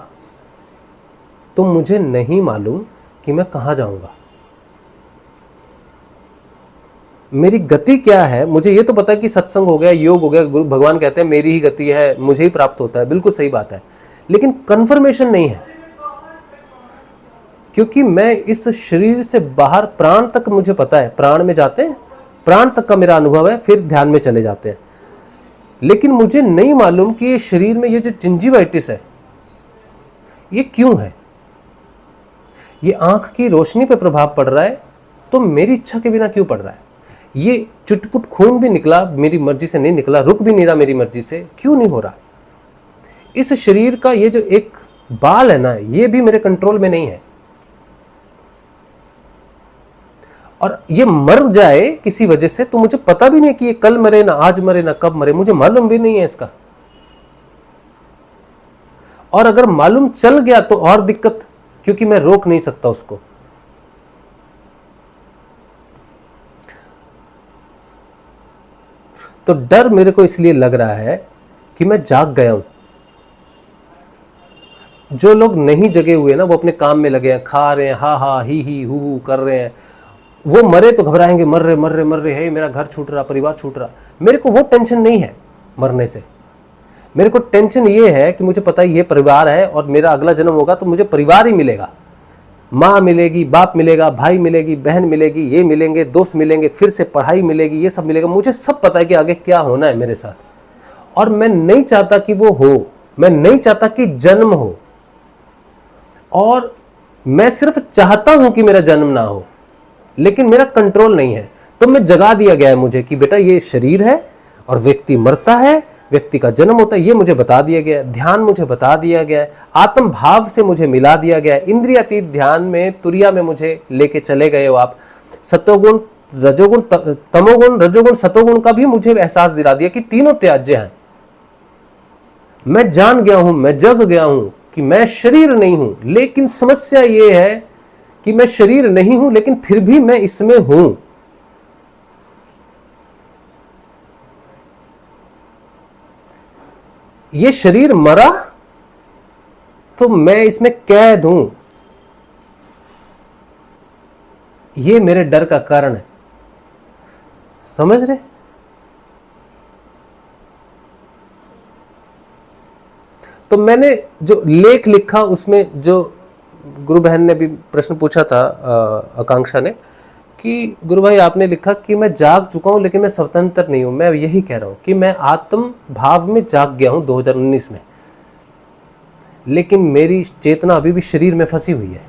तो मुझे नहीं मालूम कि मैं कहाँ जाऊंगा, मेरी गति क्या है। मुझे ये तो पता है कि सत्संग हो गया, योग हो गया, गुरु भगवान कहते हैं मेरी ही गति है, मुझे ही प्राप्त होता है, बिल्कुल सही बात है, लेकिन कन्फर्मेशन नहीं है। क्योंकि मैं इस शरीर से बाहर, प्राण तक मुझे पता है, प्राण में जाते हैं, प्राण तक का मेरा अनुभव है, फिर ध्यान में चले जाते हैं। लेकिन मुझे नहीं मालूम कि ये शरीर में ये जो जिंजीवाइटिस है ये क्यों है। ये आंख की रोशनी पे प्रभाव पड़ रहा है तो मेरी इच्छा के बिना क्यों पड़ रहा है। ये चुटपुट खून भी निकला, मेरी मर्जी से नहीं निकला, रुक भी नहीं रहा मेरी मर्जी से, क्यों नहीं हो रहा। इस शरीर का ये जो एक बाल है ना, ये भी मेरे कंट्रोल में नहीं है। और ये मर जाए किसी वजह से तो मुझे पता भी नहीं कि ये कल मरे ना आज मरे ना कब मरे, मुझे मालूम भी नहीं है इसका। और अगर मालूम चल गया तो और दिक्कत, क्योंकि मैं रोक नहीं सकता उसको। तो डर मेरे को इसलिए लग रहा है कि मैं जाग गया हूं। जो लोग नहीं जगे हुए ना, वो अपने काम में लगे हैं, खा रहे हैं, हा हा ही हु कर रहे हैं। वो मरे तो घबराएंगे, मर रहे हे मेरा घर छूट रहा, परिवार छूट रहा। मेरे को वो टेंशन नहीं है मरने से। मेरे को टेंशन ये है कि मुझे पता है ये परिवार है और मेरा अगला जन्म होगा तो मुझे परिवार ही मिलेगा, माँ मिलेगी, बाप मिलेगा, भाई मिलेगी, बहन मिलेगी, ये मिलेंगे, दोस्त मिलेंगे, फिर से पढ़ाई मिलेगी, ये सब मिलेगा। मुझे सब पता है कि आगे क्या होना है मेरे साथ। और मैं नहीं चाहता कि वो हो, मैं नहीं चाहता कि जन्म हो, और मैं सिर्फ चाहता हूं कि मेरा जन्म ना हो, लेकिन मेरा कंट्रोल नहीं है। तो मैं जगा दिया गया है मुझे कि बेटा ये शरीर है और व्यक्ति मरता है, व्यक्ति का जन्म होता है, ये मुझे बता दिया गया है। ध्यान मुझे बता दिया गया है, आत्म भाव से मुझे मिला दिया गया है। इंद्रियातीत ध्यान में, तुरिया में मुझे लेके चले गए हो आप। सतोगुण, रजोगुण, तमोगुण, रजोगुण, सतोगुण का भी मुझे एहसास दिला दिया कि तीनों त्याज्य हैं। मैं जान गया हूं, मैं जग गया हूं कि मैं शरीर नहीं हूं। लेकिन समस्या ये है कि मैं शरीर नहीं हूं, लेकिन फिर भी मैं इसमें हूं। ये शरीर मरा तो मैं इसमें कैद हूं। ये मेरे डर का कारण है, समझ रहे। तो मैंने जो लेख लिखा उसमें जो गुरु बहन ने भी प्रश्न पूछा था, आकांक्षा ने, कि गुरु भाई आपने लिखा कि मैं जाग चुका हूं लेकिन मैं स्वतंत्र नहीं हूं। मैं यही कह रहा हूं कि मैं आत्म भाव में जाग गया हूं 2019 में, लेकिन मेरी चेतना अभी भी शरीर में फंसी हुई है।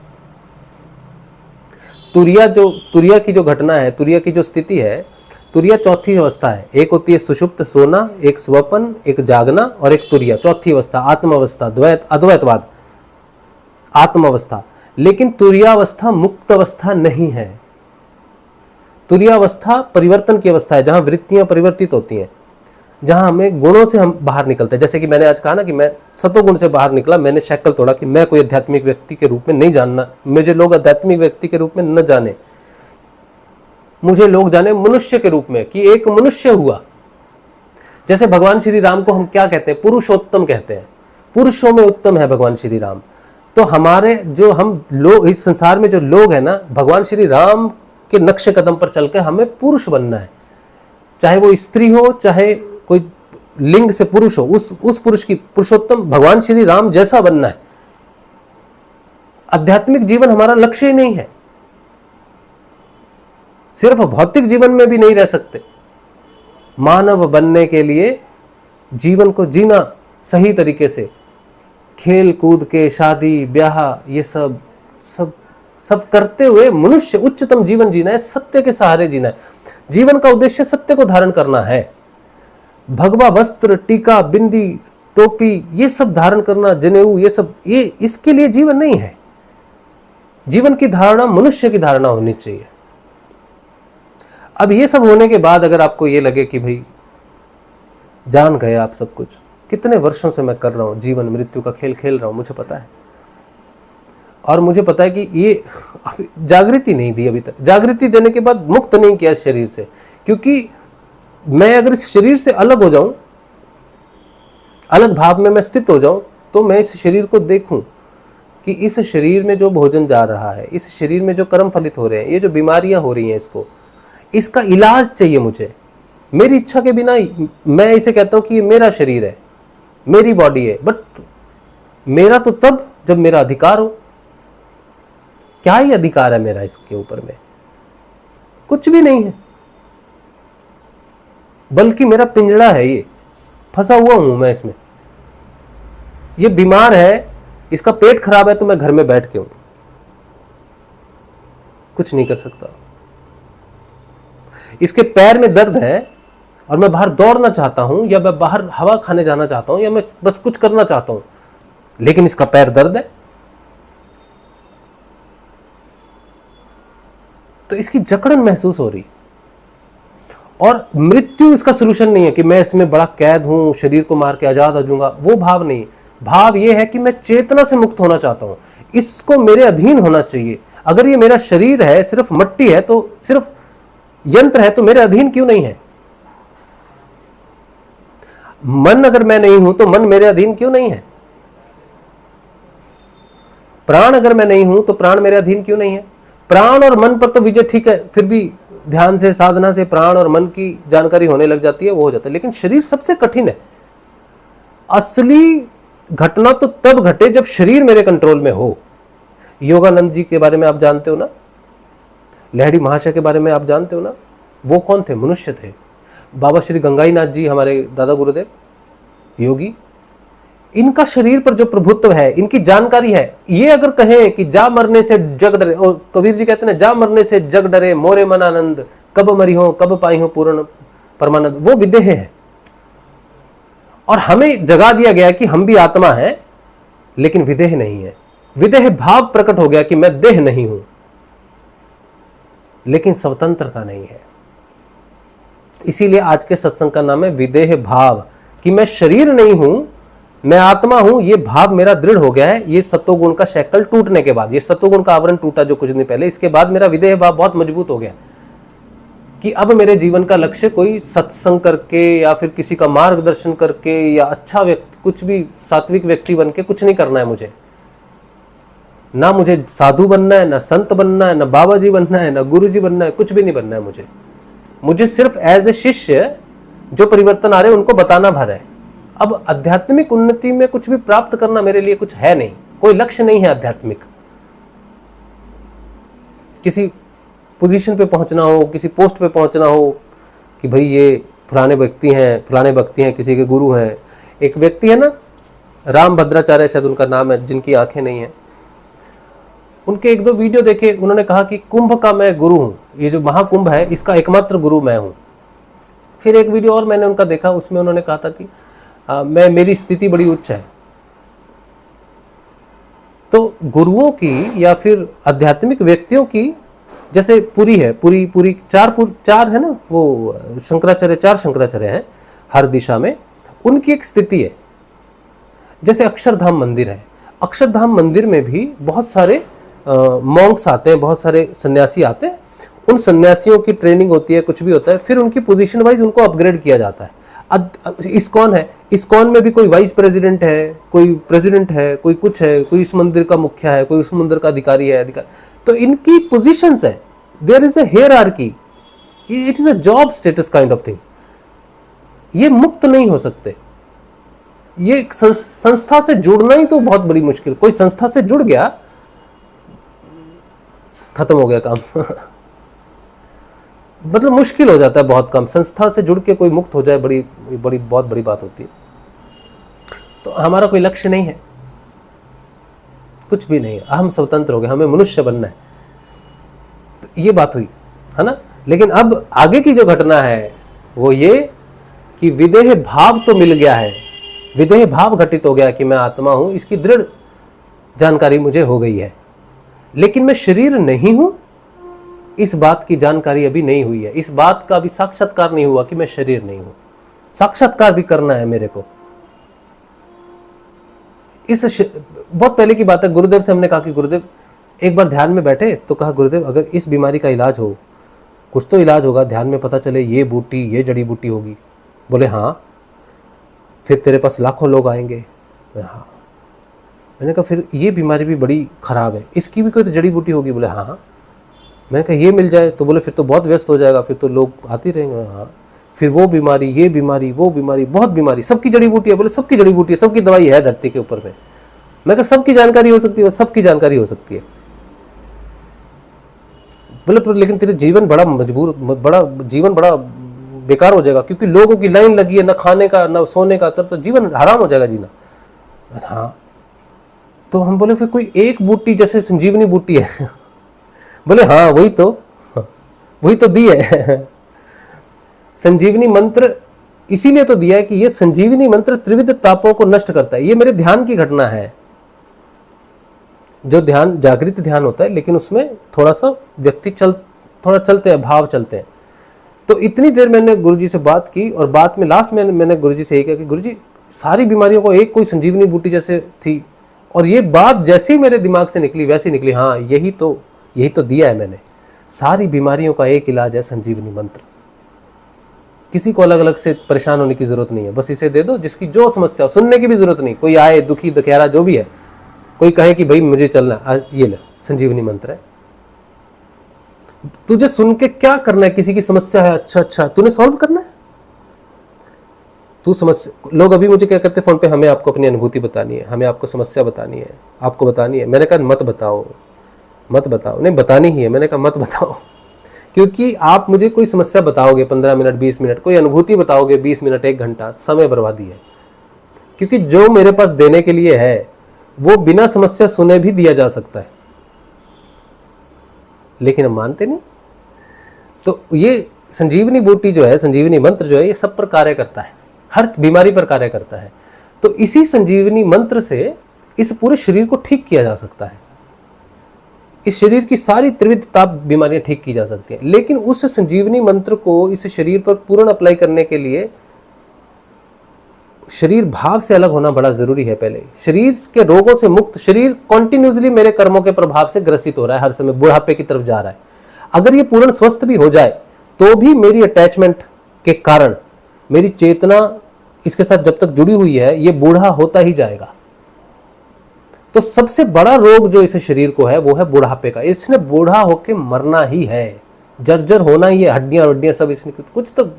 तुरिया की जो घटना है, तुरिया की जो स्थिति है, तुरिया चौथी अवस्था है। एक होती है सुषुप्त सोना, एक स्वपन, एक जागना, और एक तुरिया चौथी अवस्था, आत्म अवस्था, द्वैत अद्वैतवाद, आत्म अवस्था। लेकिन तुरियावस्था मुक्त अवस्था नहीं है। तुरियावस्था परिवर्तन की अवस्था है, जहां वृत्तियां परिवर्तित होती हैं, जहां हमें गुणों से हम बाहर निकलते हैं। जैसे कि मैंने आज कहा ना कि मैं सतोगुण से बाहर निकला, मैंने शक्ल तोड़ा कि मैं कोई आध्यात्मिक व्यक्ति के रूप में नहीं जानना, मुझे लोग आध्यात्मिक व्यक्ति के रूप में न जाने, मुझे लोग जाने मनुष्य के रूप में, कि एक मनुष्य हुआ। जैसे भगवान श्री राम को हम क्या कहते हैं? पुरुषोत्तम कहते हैं, पुरुषों में उत्तम है भगवान श्री राम। तो हमारे जो हम लोग इस संसार में जो लोग हैं ना, भगवान श्री राम के नक्शे कदम पर चलकर हमें पुरुष बनना है। चाहे वो स्त्री हो, चाहे कोई लिंग से पुरुष हो, उस पुरुष की, पुरुषोत्तम भगवान श्री राम जैसा बनना है। आध्यात्मिक जीवन हमारा लक्ष्य ही नहीं है। सिर्फ भौतिक जीवन में भी नहीं रह सकते। मानव बनने के लिए जीवन को जीना सही तरीके से, खेल कूद के, शादी ब्याह, ये सब सब सब करते हुए मनुष्य उच्चतम जीवन जीना है, सत्य के सहारे जीना है। जीवन का उद्देश्य सत्य को धारण करना है। भगवा वस्त्र, टीका, बिंदी, टोपी, ये सब धारण करना, जनेऊ, ये सब, ये इसके लिए जीवन नहीं है। जीवन की धारणा मनुष्य की धारणा होनी चाहिए। अब ये सब होने के बाद अगर आपको ये लगे कि भाई जान गए आप सब कुछ, कितने वर्षों से मैं कर रहा हूं, जीवन मृत्यु का खेल खेल रहा हूं, मुझे पता है, और मुझे पता है कि ये जागृति नहीं दी अभी तक, जागृति देने के बाद मुक्त नहीं किया इस शरीर से, क्योंकि मैं अगर इस शरीर से अलग हो जाऊं, अलग भाव में मैं स्थित हो जाऊं, तो मैं इस शरीर को देखूं कि इस शरीर में जो भोजन जा रहा है, इस शरीर में जो कर्म फलित हो रहे हैं, ये जो बीमारियां हो रही हैं, इसका इलाज चाहिए मुझे। मेरी इच्छा के बिना मैं इसे कहता हूं कि ये मेरा शरीर है, मेरी बॉडी है, बट मेरा तो तब जब मेरा अधिकार हो। क्या ही अधिकार है मेरा इसके ऊपर में? कुछ भी नहीं है, बल्कि मेरा पिंजड़ा है, ये फंसा हुआ हूं मैं इसमें। ये बीमार है, इसका पेट खराब है, तो मैं घर में बैठ के हूं, कुछ नहीं कर सकता। इसके पैर में दर्द है और मैं बाहर दौड़ना चाहता हूं, या मैं बाहर हवा खाने जाना चाहता हूं, या मैं बस कुछ करना चाहता हूं, लेकिन इसका पैर दर्द है। तो इसकी जकड़न महसूस हो रही। और मृत्यु इसका सलूशन नहीं है कि मैं इसमें बड़ा कैद हूं, शरीर को मार के आजाद हो जाऊंगा, वो भाव नहीं। भाव ये है कि मैं चेतना से मुक्त होना चाहता हूं, इसको मेरे अधीन होना चाहिए। अगर ये मेरा शरीर है, सिर्फ मट्टी है, तो सिर्फ यंत्र है, तो मेरे अधीन क्यों नहीं है? मन अगर मैं नहीं हूं तो मन मेरे अधीन क्यों नहीं है? प्राण अगर मैं नहीं हूं तो प्राण मेरे अधीन क्यों नहीं है? प्राण और मन पर तो विजय ठीक है, फिर भी ध्यान से, साधना से प्राण और मन की जानकारी होने लग जाती है, वो हो जाता है। लेकिन शरीर सबसे कठिन है। असली घटना तो तब घटे जब शरीर मेरे कंट्रोल में हो। योगानंद जी के बारे में आप जानते हो ना, लहड़ी महाशय के बारे में आप जानते हो ना, वो कौन थे? मनुष्य थे। बाबा श्री गंगाई नाथ जी, हमारे दादा गुरुदेव योगी, इनका शरीर पर जो प्रभुत्व है, इनकी जानकारी है। ये अगर कहें कि जा मरने से जग डरे, और कबीर जी कहते हैं जा मरने से जग डरे मोरे मन आनंद, कब मरी हो कब पाई हो पूर्ण परमानंद, वो विदेह है। और हमें जगा दिया गया कि हम भी आत्मा है, लेकिन विदेह नहीं है। विदेह भाव प्रकट हो गया कि मैं देह नहीं हूं, लेकिन स्वतंत्रता नहीं है। इसीलिए आज के सत्संग का नाम है विदेह भाव, कि मैं शरीर नहीं हूं, मैं आत्मा हूं। ये भाव मेरा दृढ़ हो गया है। ये सत्वगुण का शैकल टूटने के बाद, ये सत्वगुण का आवरण टूटा जो कुछ दिन पहले, इसके बाद मेरा विदेह भाव बहुत मजबूत हो गया कि अब मेरे जीवन का लक्ष्य कोई सत्संग करके या फिर किसी का मार्गदर्शन करके या अच्छा व्यक्ति, कुछ भी सात्विक व्यक्ति बन के कुछ नहीं करना है मुझे। ना मुझे साधु बनना है, ना संत बनना है, ना बाबा जी बनना है, ना गुरु जी बनना है, कुछ भी नहीं बनना है मुझे सिर्फ एज ए शिष्य जो परिवर्तन आ रहे हैं उनको बताना भर है। अब आध्यात्मिक उन्नति में कुछ भी प्राप्त करना मेरे लिए कुछ है नहीं, कोई लक्ष्य नहीं है आध्यात्मिक। किसी पोजीशन पे पहुंचना हो, किसी पोस्ट पे पहुंचना हो कि भाई ये फलाने व्यक्ति हैं, किसी के गुरु हैं। एक व्यक्ति है ना, राम भद्राचार्य शायद उनका नाम है, जिनकी आंखें नहीं है। उनके एक दो वीडियो देखे, उन्होंने कहा कि कुंभ का मैं गुरु हूं, ये जो महाकुंभ है इसका एकमात्र गुरु मैं हूं। फिर एक वीडियो और मैंने उनका देखा, उसमें उन्होंने कहा था कि मेरी स्थिति बड़ी उच्च है। तो गुरुओं की या फिर आध्यात्मिक व्यक्तियों की, जैसे पूरी है, पूरी चार है ना, वो शंकराचार्य, 4 शंकराचार्य हैं हर दिशा में, उनकी एक स्थिति है। जैसे अक्षरधाम मंदिर है, अक्षरधाम मंदिर में भी बहुत सारे मॉन्क्स आते हैं, बहुत सारे सन्यासी आते हैं। उन सन्यासियों की ट्रेनिंग होती है, कुछ भी होता है, फिर उनकी पोजीशन वाइज उनको अपग्रेड किया जाता है। इस्कॉन है, इस्कॉन में भी कोई वाइस प्रेसिडेंट है, कोई प्रेसिडेंट है, कोई कुछ है, कोई इस मंदिर का मुखिया है, कोई उस मंदिर का अधिकारी है, तो इनकी पोजीशंस है। There is a hierarchy, it is a job status kind of thing. ये मुक्त नहीं हो सकते। ये संस्था से जुड़ना ही तो बहुत बड़ी मुश्किल। कोई संस्था से जुड़ गया, खत्म हो गया काम मतलब मुश्किल हो जाता है बहुत काम। संस्था से जुड़ के कोई मुक्त हो जाए, बहुत बड़ी बात होती है। तो हमारा कोई लक्ष्य नहीं है, कुछ भी नहीं है, हम स्वतंत्र हो गए, हमें मनुष्य बनना है। तो ये बात हुई है ना। लेकिन अब आगे की जो घटना है वो ये कि विदेह भाव तो मिल गया है, विदेह भाव घटित हो गया कि मैं आत्मा हूं, इसकी दृढ़ जानकारी मुझे हो गई है। लेकिन मैं शरीर नहीं हूं, इस बात की जानकारी अभी नहीं हुई है। इस बात का अभी साक्षात्कार नहीं हुआ कि मैं शरीर नहीं हूं। साक्षात्कार भी करना है मेरे को। बहुत पहले की बात है, गुरुदेव से हमने कहा कि गुरुदेव एक बार ध्यान में बैठे तो कहा गुरुदेव अगर इस बीमारी का इलाज हो, कुछ तो इलाज होगा, ध्यान में पता चले ये बूटी ये जड़ी बूटी होगी। बोले हाँ, फिर तेरे पास लाखों लोग आएंगे। हाँ। मैंने कहा फिर ये बीमारी भी बड़ी ख़राब है, इसकी भी कोई तो जड़ी बूटी होगी। बोले हाँ। मैंने कहा ये मिल जाए तो बोले फिर तो बहुत व्यस्त हो जाएगा, फिर तो लोग आते ही रहेंगे। हाँ। फिर वो बीमारी ये बीमारी वो बीमारी बहुत बीमारी, सबकी जड़ी बूटी है। बोले सबकी जड़ी बूटी है, सबकी दवाई है धरती के ऊपर में। मैं कहा सबकी जानकारी हो सकती है, सबकी जानकारी हो सकती है। बोले लेकिन तेरे जीवन बड़ा मजबूर, बड़ा जीवन बड़ा बेकार हो जाएगा, क्योंकि लोगों की लाइन लगी है, ना खाने का ना सोने का, तब तो जीवन हराम हो जाएगा जीना। हाँ। तो हम बोले फिर कोई एक बूटी जैसे संजीवनी बूटी है। बोले हाँ वही तो दी है। संजीवनी मंत्र इसीलिए तो दिया है कि ये संजीवनी मंत्र त्रिविध तापों को नष्ट करता है। ये मेरे ध्यान की घटना है, जो ध्यान जागृत ध्यान होता है, लेकिन उसमें थोड़ा सा व्यक्ति थोड़ा चलते हैं, भाव चलते हैं। तो इतनी देर मैंने गुरुजी से बात की और बात में लास्ट में मैंने गुरुजी से यही कहा कि गुरुजी सारी बीमारियों को एक कोई संजीवनी बूटी जैसे थी, और ये बात जैसी मेरे दिमाग से निकली वैसी निकली। हाँ यही तो दिया है मैंने, सारी बीमारियों का एक इलाज है संजीवनी मंत्र। किसी को अलग अलग से परेशान होने की जरूरत नहीं है, बस इसे दे दो, जिसकी जो समस्या, सुनने की भी जरूरत नहीं। कोई आए दुखी दुखियारा जो भी है, कोई कहे कि भाई मुझे चलना, ये ले संजीवनी मंत्र है। तुझे सुन के क्या करना है? किसी की समस्या है, अच्छा तूने सॉल्व करना है। तू समस्या, लोग अभी मुझे क्या कहते फोन पे, हमें आपको अपनी अनुभूति बतानी है, हमें आपको समस्या बतानी है, आपको बतानी है। मैंने कहा मत बताओ। नहीं बतानी ही है। मैंने कहा मत बताओ, क्योंकि आप मुझे कोई समस्या बताओगे 15 मिनट 20 मिनट, कोई अनुभूति बताओगे 20 मिनट 1 घंटा, समय बर्बादी है। क्योंकि जो मेरे पास देने के लिए है वो बिना समस्या सुने भी दिया जा सकता है, लेकिन हम मानते नहीं। तो ये संजीवनी बूटी जो है, संजीवनी मंत्र जो है, ये सब पर कार्य करता है, हर बीमारी पर कार्य करता है। तो इसी संजीवनी मंत्र से इस पूरे शरीर को ठीक किया जा सकता है। इस शरीर की सारी त्रिविध ताप बीमारियां ठीक की जा सकती हैं। लेकिन उस संजीवनी मंत्र को इस शरीर पर पूर्ण अप्लाई करने के लिए शरीर भाव से अलग होना बड़ा जरूरी है। पहले शरीर के रोगों से मुक्त, शरीर कॉन्टिन्यूसली मेरे कर्मों के प्रभाव से ग्रसित हो रहा है, हर समय बुढ़ापे की तरफ जा रहा है। अगर ये पूर्ण स्वस्थ भी हो जाए तो भी मेरी अटैचमेंट के कारण मेरी चेतना इसके साथ जब तक जुड़ी हुई है, ये बूढ़ा होता ही जाएगा। तो सबसे बड़ा रोग जो इस शरीर को है वो है बुढ़ापे का। इसने बूढ़ा होके मरना ही है, जर्जर होना ही है, हड्डियां वड्डियां सब इसने कुछ तो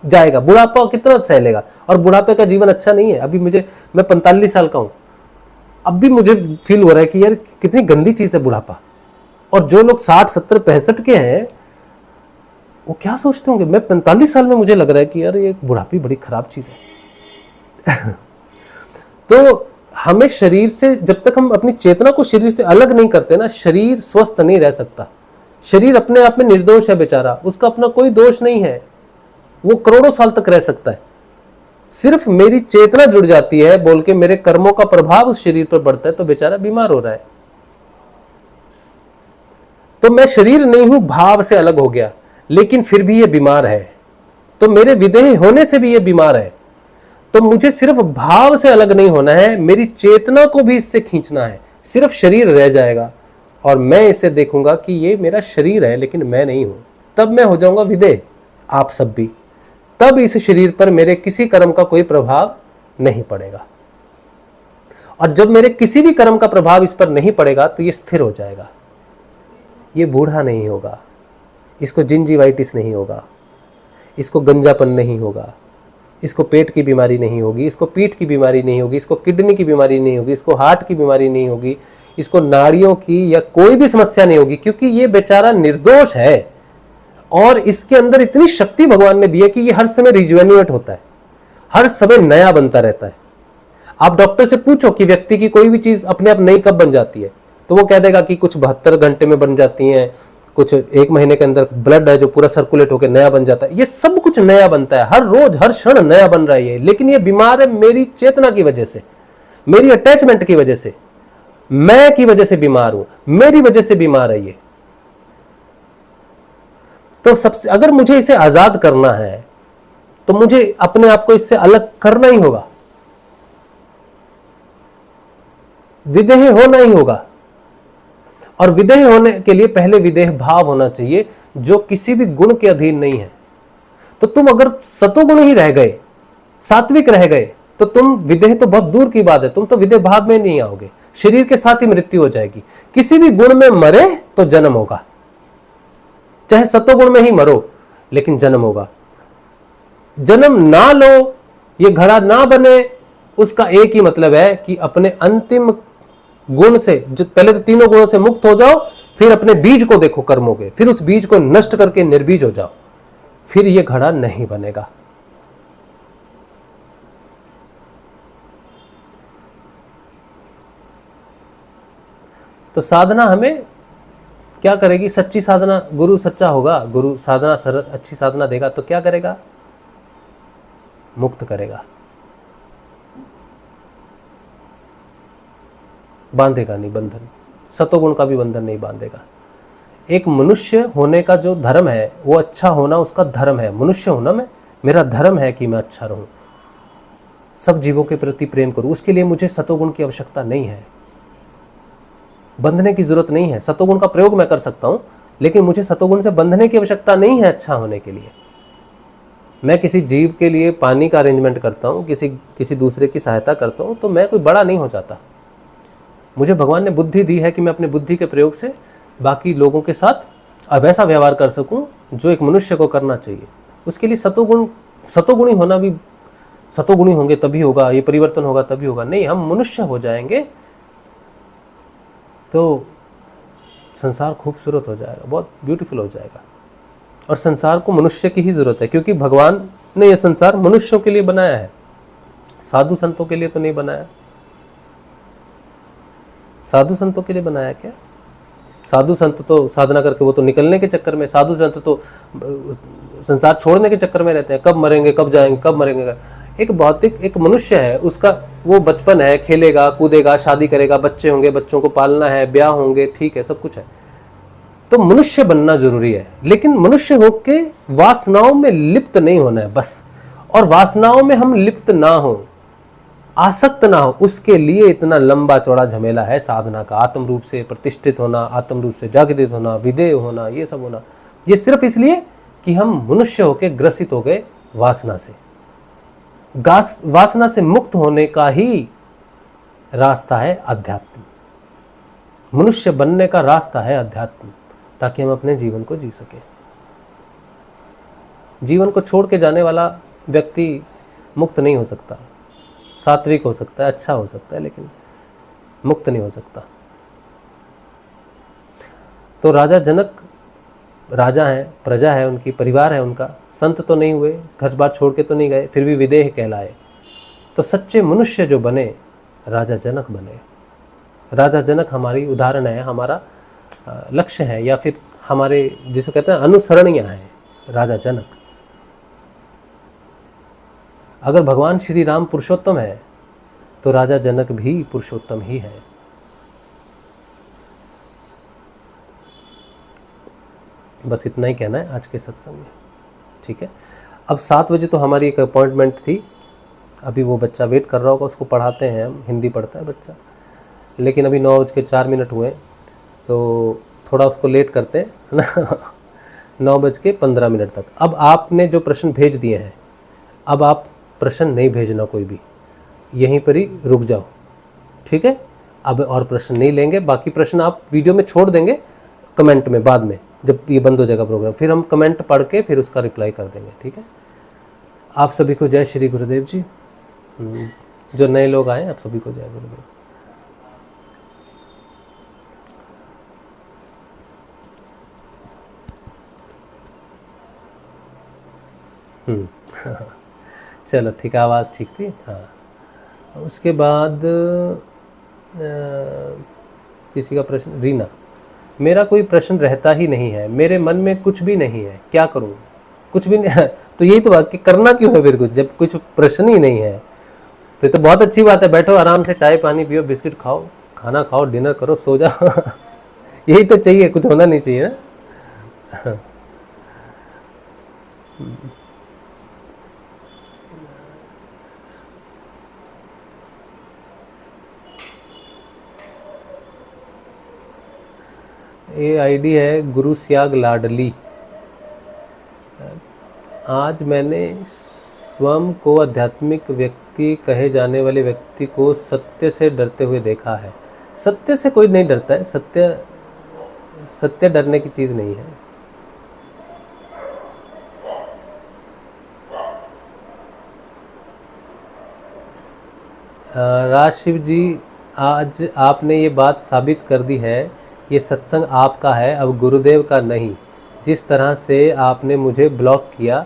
जाएगा। बुढ़ापा कितना सह लेगा? और बुढ़ापे का जीवन अच्छा नहीं है। अभी मैं 45 साल का हूं, अब भी मुझे फील हो रहा है कि यार कितनी गंदी चीज है बुढ़ापा। और जो लोग 60 70 65 के हैं वो क्या सोचते होंगे? मैं 45 साल में मुझे लग रहा है कि यार ये बुढ़ापी बड़ी खराब चीज है। तो हमें शरीर से, जब तक हम अपनी चेतना को शरीर से अलग नहीं करते ना, शरीर स्वस्थ नहीं रह सकता। शरीर अपने आप में निर्दोष है बेचारा, उसका अपना कोई दोष नहीं है, वो करोड़ों साल तक रह सकता है। सिर्फ मेरी चेतना जुड़ जाती है बोल के, मेरे कर्मों का प्रभाव उस शरीर पर बढ़ता है तो बेचारा बीमार हो रहा है। तो मैं शरीर नहीं हूं, भाव से अलग हो गया, लेकिन फिर भी ये बीमार है। तो मेरे विदेह होने से भी ये बीमार है। तो मुझे सिर्फ भाव से अलग नहीं होना है, मेरी चेतना को भी इससे खींचना है। सिर्फ शरीर रह जाएगा और मैं इसे देखूंगा कि ये मेरा शरीर है लेकिन मैं नहीं हूं। तब मैं हो जाऊंगा विदेह, आप सब भी। तब इस शरीर पर मेरे किसी कर्म का कोई प्रभाव नहीं पड़ेगा। और जब मेरे किसी भी कर्म का प्रभाव इस पर नहीं पड़ेगा तो ये स्थिर हो जाएगा। ये बूढ़ा नहीं होगा, इसको जिंजीवाइटिस नहीं होगा, इसको गंजापन नहीं होगा, इसको पेट की बीमारी नहीं होगी, इसको पीठ की बीमारी नहीं होगी, इसको किडनी की बीमारी नहीं होगी, इसको हार्ट की बीमारी नहीं होगी, इसको नाड़ियों की या कोई भी समस्या नहीं होगी, क्योंकि ये बेचारा निर्दोष है। और इसके अंदर इतनी शक्ति भगवान ने दी है कि ये हर समय रिजुवेनुएट होता है, हर समय नया बनता रहता है। आप डॉक्टर से पूछो कि व्यक्ति की कोई भी चीज अपने आप नई कब बन जाती है, तो वो कह देगा कि कुछ 72 घंटे में बन जाती हैं, कुछ 1 महीने के अंदर ब्लड है जो पूरा सर्कुलेट होकर नया बन जाता है। ये सब कुछ नया बनता है, हर रोज हर क्षण नया बन रहा है। लेकिन ये बीमार है मेरी चेतना की वजह से, मेरी अटैचमेंट की वजह से, मैं की वजह से बीमार हूं, मेरी वजह से बीमार है ये। तो सबसे, अगर मुझे इसे आजाद करना है तो मुझे अपने आप को इससे अलग करना ही होगा। विदेह होना ही होगा। और विदेह होने के लिए पहले विदेह भाव होना चाहिए, जो किसी भी गुण के अधीन नहीं है। तो तुम अगर सतोगुण ही रह गए, सात्विक रह गए, तो तुम विदेह तो बहुत दूर की बात है, तुम तो विदेह भाव में नहीं आओगे, शरीर के साथ ही मृत्यु हो जाएगी। किसी भी गुण में मरे तो जन्म होगा, चाहे सतोगुण में ही मरो, लेकिन जन्म होगा। जन्म ना लो, ये घड़ा ना बने, उसका एक ही मतलब है कि अपने अंतिम गुण से, जो पहले तो तीनों गुणों से मुक्त हो जाओ, फिर अपने बीज को देखो कर्मों के, फिर उस बीज को नष्ट करके निर्बीज हो जाओ, फिर यह घड़ा नहीं बनेगा। तो साधना हमें क्या करेगी? सच्ची साधना, गुरु सच्चा होगा, गुरु साधना अच्छी साधना देगा तो क्या करेगा? मुक्त करेगा, बांधेगा नहीं बंधन, सतोगुण का भी बंधन नहीं बांधेगा। एक मनुष्य होने का जो धर्म है, वो अच्छा होना उसका धर्म है। मनुष्य होना में मेरा धर्म है कि मैं अच्छा रहूं, सब जीवों के प्रति प्रेम करूं। उसके लिए मुझे सतोगुण की आवश्यकता नहीं है, बंधने की जरूरत नहीं है। सतोगुण का प्रयोग मैं कर सकता हूं, लेकिन मुझे सतोगुण से बंधने की आवश्यकता नहीं है अच्छा होने के लिए। मैं किसी जीव के लिए पानी का अरेंजमेंट करता हूं, किसी दूसरे की सहायता करता हूं, तो मैं कोई बड़ा नहीं हो जाता। मुझे भगवान ने बुद्धि दी है कि मैं अपनी बुद्धि के प्रयोग से बाकी लोगों के साथ वैसा व्यवहार कर सकूं जो एक मनुष्य को करना चाहिए। उसके लिए सतोगुणी होना भी, सतोगुणी होंगे तभी होगा, ये परिवर्तन होगा तभी होगा, नहीं। हम मनुष्य हो जाएंगे तो संसार खूबसूरत हो जाएगा, बहुत ब्यूटीफुल हो जाएगा। और संसार को मनुष्य की ही जरूरत है, क्योंकि भगवान ने यह संसार मनुष्यों के लिए बनाया है, साधु संतों के लिए तो नहीं बनाया। साधु संतों के लिए बनाया क्या? साधु संत तो साधना करके वो तो निकलने के चक्कर में, साधु संत तो संसार छोड़ने के चक्कर में रहते हैं, कब मरेंगे, कब जाएंगे, कब मरेंगे। एक भौतिक एक मनुष्य है, उसका वो बचपन है, खेलेगा कूदेगा, शादी करेगा, बच्चे होंगे, बच्चों को पालना है, ब्याह होंगे, ठीक है, सब कुछ है। तो मनुष्य बनना जरूरी है, लेकिन मनुष्य होके वासनाओं में लिप्त नहीं होना है बस। और वासनाओं में हम लिप्त ना हो, आसक्त ना हो, उसके लिए इतना लंबा चौड़ा झमेला है साधना का। आत्म रूप से प्रतिष्ठित होना, आत्म रूप से जागृत होना, विदेह होना, ये सब होना, ये सिर्फ इसलिए कि हम मनुष्य होके ग्रसित हो गए वासना से। वासना से मुक्त होने का ही रास्ता है अध्यात्म। मनुष्य बनने का रास्ता है अध्यात्म, ताकि हम अपने जीवन को जी सके। जीवन को छोड़ के जाने वाला व्यक्ति मुक्त नहीं हो सकता। सात्विक हो सकता है, अच्छा हो सकता है, लेकिन मुक्त नहीं हो सकता। तो राजा जनक राजा हैं, प्रजा है उनकी, परिवार है उनका, संत तो नहीं हुए, घर बार छोड़ के तो नहीं गए, फिर भी विदेह कहलाए। तो सच्चे मनुष्य जो बने, राजा जनक बने। राजा जनक हमारी उदाहरण है, हमारा लक्ष्य है, या फिर हमारे जिसे कहते हैं अनुसरणीय है राजा जनक। अगर भगवान श्री राम पुरुषोत्तम है तो राजा जनक भी पुरुषोत्तम ही है। बस इतना ही कहना है आज के सत्संग में, ठीक है। अब 7 बजे तो हमारी एक अपॉइंटमेंट थी, अभी वो बच्चा वेट कर रहा होगा, उसको पढ़ाते हैं हम, हिंदी पढ़ता है बच्चा, लेकिन अभी 9:04 हुए, तो थोड़ा उसको लेट करते हैं, है ना। 9:15 तक। अब आपने जो प्रश्न भेज दिए हैं, अब आप प्रश्न नहीं भेजना कोई भी, यहीं पर ही रुक जाओ, ठीक है। अब और प्रश्न नहीं लेंगे, बाकी प्रश्न आप वीडियो में छोड़ देंगे कमेंट में, बाद में जब ये बंद हो जाएगा प्रोग्राम, फिर हम कमेंट पढ़ के फिर उसका रिप्लाई कर देंगे, ठीक है। आप सभी को जय श्री गुरुदेव जी। जो नए लोग आए आप सभी को जय गुरुदेव। चलो ठीक है, आवाज़ ठीक थी, हाँ। उसके बाद किसी का प्रश्न, रीना, मेरा कोई प्रश्न रहता ही नहीं है, मेरे मन में कुछ भी नहीं है, क्या करूं? कुछ भी नहीं तो यही तो बात कि करना क्यों है फिर कुछ, जब कुछ प्रश्न ही नहीं है। तो ये तो बहुत अच्छी बात है, बैठो आराम से, चाय पानी पियो, बिस्किट खाओ, खाना खाओ, डिनर करो, सो जाओ। यही तो चाहिए, कुछ होना नहीं चाहिए ना। ये आईडी है गुरु स्याग लाडली। आज मैंने स्वयं को आध्यात्मिक व्यक्ति कहे जाने वाले व्यक्ति को सत्य से डरते हुए देखा है। सत्य से कोई नहीं डरता है, सत्य डरने की चीज़ नहीं है। राज शिव जी, आज आपने ये बात साबित कर दी है, ये सत्संग आपका है, अब गुरुदेव का नहीं। जिस तरह से आपने मुझे ब्लॉक किया,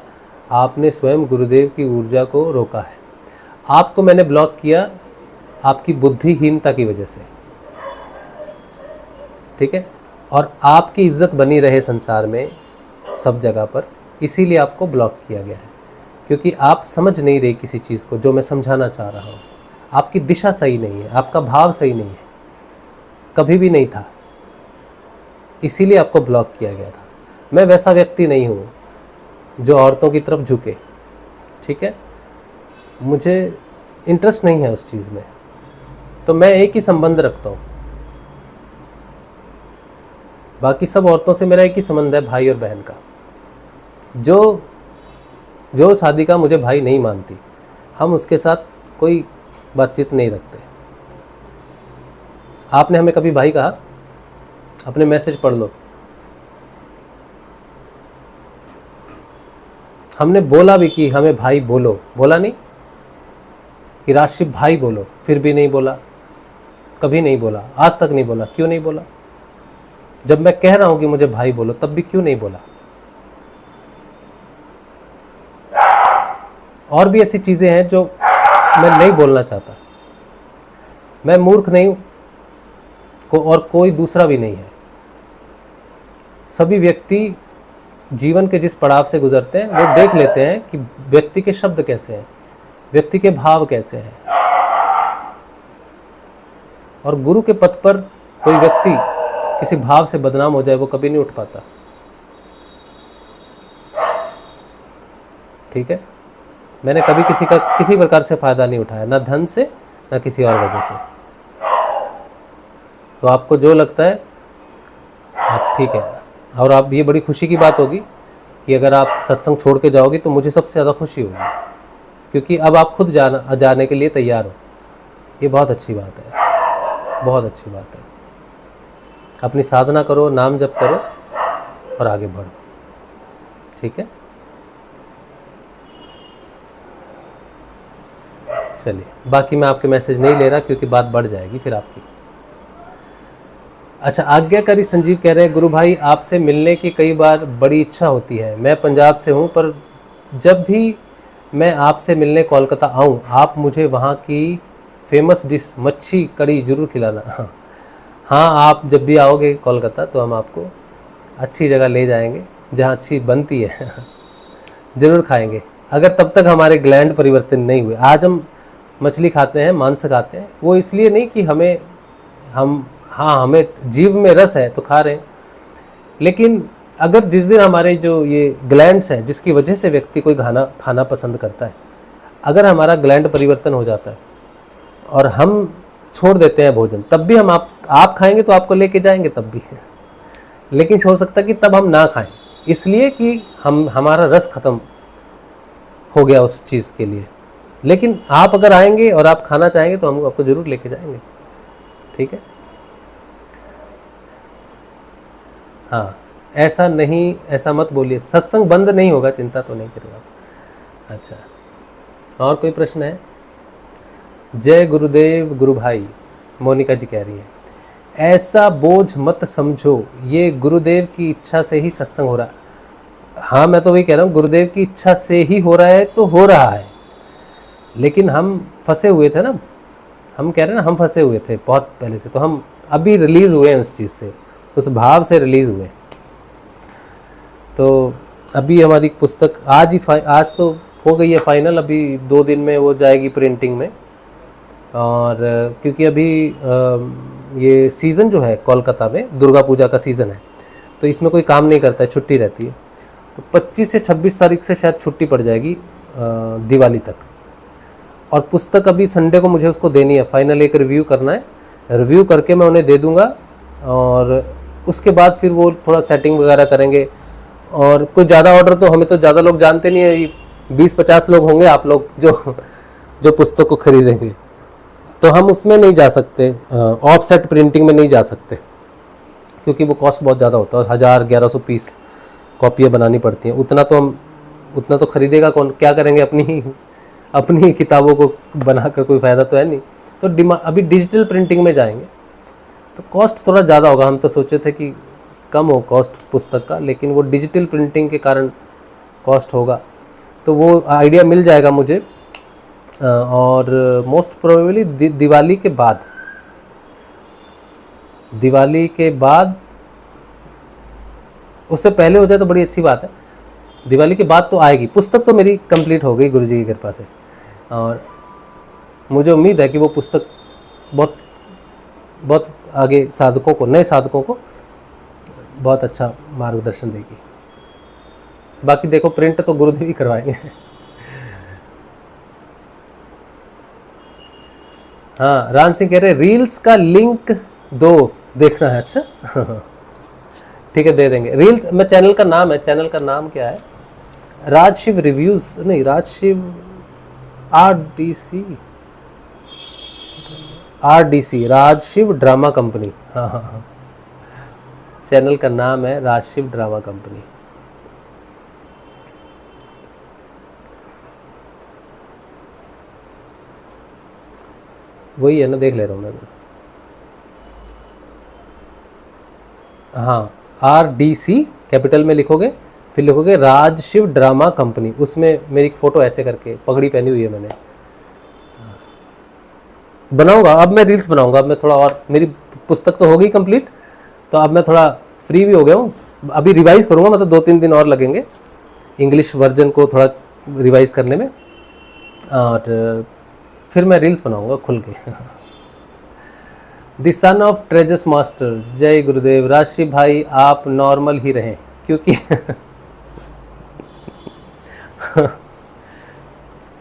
आपने स्वयं गुरुदेव की ऊर्जा को रोका है। आपको मैंने ब्लॉक किया आपकी बुद्धिहीनता की वजह से, ठीक है, और आपकी इज्जत बनी रहे संसार में सब जगह पर, इसीलिए आपको ब्लॉक किया गया है, क्योंकि आप समझ नहीं रहे किसी चीज़ को जो मैं समझाना चाह रहा हूँ। आपकी दिशा सही नहीं है, आपका भाव सही नहीं है, कभी भी नहीं था, इसीलिए आपको ब्लॉक किया गया था। मैं वैसा व्यक्ति नहीं हूँ जो औरतों की तरफ झुके, ठीक है, मुझे इंटरेस्ट नहीं है उस चीज़ में। तो मैं एक ही संबंध रखता हूँ, बाकी सब औरतों से मेरा एक ही संबंध है, भाई और बहन का। जो शादी का मुझे भाई नहीं मानती, हम उसके साथ कोई बातचीत नहीं रखते। आपने हमें कभी भाई कहा? अपने मैसेज पढ़ लो। हमने बोला भी कि हमें भाई बोलो, बोला नहीं कि राशिव भाई बोलो, फिर भी नहीं बोला, कभी नहीं बोला, आज तक नहीं बोला। क्यों नहीं बोला? जब मैं कह रहा हूं कि मुझे भाई बोलो, तब भी क्यों नहीं बोला? और भी ऐसी चीज़ें हैं जो मैं नहीं बोलना चाहता। मैं मूर्ख नहीं हूँ और कोई दूसरा भी नहीं है। सभी व्यक्ति जीवन के जिस पड़ाव से गुजरते हैं वो देख लेते हैं कि व्यक्ति के शब्द कैसे हैं, व्यक्ति के भाव कैसे हैं। और गुरु के पथ पर कोई व्यक्ति किसी भाव से बदनाम हो जाए, वो कभी नहीं उठ पाता, ठीक है। मैंने कभी किसी का किसी प्रकार से फ़ायदा नहीं उठाया, ना धन से ना किसी और वजह से। तो आपको जो लगता है आप ठीक है। और आप, ये बड़ी खुशी की बात होगी कि अगर आप सत्संग छोड़ के जाओगे तो मुझे सबसे ज़्यादा खुशी होगी, क्योंकि अब आप खुद जाने के लिए तैयार हो। ये बहुत अच्छी बात है, बहुत अच्छी बात है। अपनी साधना करो, नाम जप करो और आगे बढ़ो, ठीक है। चलिए, बाकी मैं आपके मैसेज नहीं ले रहा क्योंकि बात बढ़ जाएगी फिर आपकी। अच्छा, आज्ञाकारी संजीव कह रहे हैं, गुरु भाई आपसे मिलने की कई बार बड़ी इच्छा होती है। मैं पंजाब से हूँ, पर जब भी मैं आपसे मिलने कोलकाता आऊँ, आप मुझे वहाँ की फेमस डिश मच्छी कड़ी ज़रूर खिलाना। हाँ, आप जब भी आओगे कोलकाता तो हम आपको अच्छी जगह ले जाएंगे जहाँ अच्छी बनती है। ज़रूर खाएंगे, अगर तब तक हमारे ग्लैंड परिवर्तन नहीं हुए। आज हम मछली खाते हैं, मांस खाते हैं, वो इसलिए नहीं कि हमें जीव में रस है तो खा रहे हैं, लेकिन अगर जिस दिन हमारे जो ये ग्लैंड्स हैं जिसकी वजह से व्यक्ति कोई खाना पसंद करता है, अगर हमारा ग्लैंड परिवर्तन हो जाता है और हम छोड़ देते हैं भोजन, तब भी हम आप खाएंगे तो आपको लेके जाएंगे तब भी। लेकिन हो सकता है कि तब हम ना खाएं, इसलिए कि हमारा रस खत्म हो गया उस चीज़ के लिए। लेकिन आप अगर आएंगे और आप खाना चाहेंगे तो हम आपको ज़रूर लेके जाएंगे, ठीक है। हाँ, ऐसा मत बोलिए, सत्संग बंद नहीं होगा, चिंता तो नहीं करेगा। अच्छा, और कोई प्रश्न है? जय गुरुदेव गुरु भाई, मोनिका जी कह रही है, ऐसा बोझ मत समझो, ये गुरुदेव की इच्छा से ही सत्संग हो रहा है। हाँ, मैं तो वही कह रहा हूँ, गुरुदेव की इच्छा से ही हो रहा है तो हो रहा है, लेकिन हम फंसे हुए थे ना। हम कह रहे हैं ना, हम फंसे हुए थे बहुत पहले से, तो हम अभी रिलीज़ हुए हैं उस चीज़ से, उस भाव से रिलीज़ हुए। तो अभी हमारी पुस्तक आज तो हो गई है फाइनल, अभी 2 दिन में वो जाएगी प्रिंटिंग में। और क्योंकि अभी ये सीज़न जो है कोलकाता में दुर्गा पूजा का सीज़न है, तो इसमें कोई काम नहीं करता है, छुट्टी रहती है। तो 25 से 26 तारीख से शायद छुट्टी पड़ जाएगी दिवाली तक। और पुस्तक अभी संडे को मुझे उसको देनी है, फाइनल एक रिव्यू करना है, रिव्यू करके मैं उन्हें दे दूँगा। और उसके बाद फिर वो थोड़ा सेटिंग वगैरह करेंगे। और कोई ज़्यादा ऑर्डर तो हमें तो ज़्यादा लोग जानते नहीं है, 20-50 लोग होंगे आप लोग जो पुस्तक को खरीदेंगे, तो हम उसमें नहीं जा सकते, ऑफसेट प्रिंटिंग में नहीं जा सकते, क्योंकि वो कॉस्ट बहुत ज़्यादा होता है। 1000-1100 पीस कॉपियाँ बनानी पड़ती हैं। उतना तो खरीदेगा कौन, क्या करेंगे अपनी किताबों को बनाकर, कोई फ़ायदा तो है नहीं। तो अभी डिजिटल प्रिंटिंग में जाएंगे तो कॉस्ट थोड़ा ज़्यादा होगा। हम तो सोचे थे कि कम हो कॉस्ट पुस्तक का, लेकिन वो डिजिटल प्रिंटिंग के कारण कॉस्ट होगा। तो वो आइडिया मिल जाएगा मुझे, और मोस्ट प्रोबेबली दिवाली के बाद, उससे पहले हो जाए तो बड़ी अच्छी बात है। दिवाली के बाद तो आएगी पुस्तक, तो मेरी कंप्लीट हो गई गुरुजी की कृपा से, और मुझे उम्मीद है कि वो पुस्तक बहुत बहुत आगे साधकों को, नए साधकों को बहुत अच्छा मार्गदर्शन देगी। बाकी देखो, प्रिंट तो गुरुदेव ही करवाएंगे। हाँ, रान सिंह कह रहे रील्स का लिंक दो, देखना है। अच्छा ठीक है, दे देंगे रील्स। मैं चैनल का नाम है, चैनल का नाम क्या है? राजशिव रिव्यूज, नहीं, राजशिव RDC राजशिव ड्रामा कंपनी। हाँ हाँ हाँ, चैनल का नाम है राजशिव ड्रामा कंपनी। वही है ना, देख ले रहा हूँ मैं। हाँ, RDC कैपिटल में लिखोगे, फिर लिखोगे राजशिव ड्रामा कंपनी, उसमें मेरी फ़ोटो ऐसे करके पगड़ी पहनी हुई है मैंने। बनाऊंगा अब मैं रील्स बनाऊंगा। अब मैं थोड़ा, और मेरी पुस्तक तो हो गई कंप्लीट, तो अब मैं थोड़ा फ्री भी हो गया हूँ। अभी रिवाइज़ करूँगा, मतलब 2-3 दिन और लगेंगे इंग्लिश वर्जन को थोड़ा रिवाइज़ करने में, और फिर मैं रील्स बनाऊंगा खुल के। The son of treasures master, जय गुरुदेव। राशि भाई आप नॉर्मल ही रहें, क्योंकि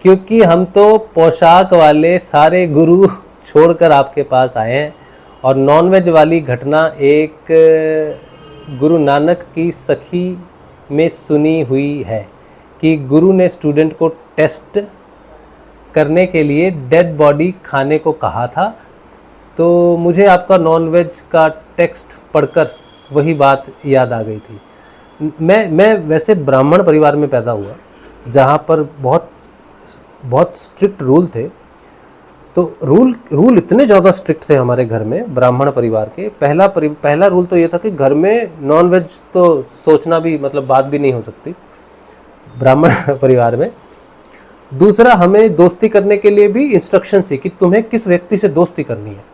क्योंकि हम तो पोशाक वाले सारे गुरु छोड़कर आपके पास आए हैं। और नॉनवेज वाली घटना एक गुरु नानक की सखी में सुनी हुई है कि गुरु ने स्टूडेंट को टेस्ट करने के लिए डेड बॉडी खाने को कहा था। तो मुझे आपका नॉनवेज का टेक्स्ट पढ़कर वही बात याद आ गई थी। मैं वैसे ब्राह्मण परिवार में पैदा हुआ, जहाँ पर बहुत स्ट्रिक्ट रूल थे। तो रूल इतने ज़्यादा स्ट्रिक्ट थे हमारे घर में, ब्राह्मण परिवार के। पहला रूल तो ये था कि घर में नॉनवेज तो सोचना भी, मतलब बात भी नहीं हो सकती ब्राह्मण परिवार में। दूसरा, हमें दोस्ती करने के लिए भी इंस्ट्रक्शन थी कि तुम्हें किस व्यक्ति से दोस्ती करनी है।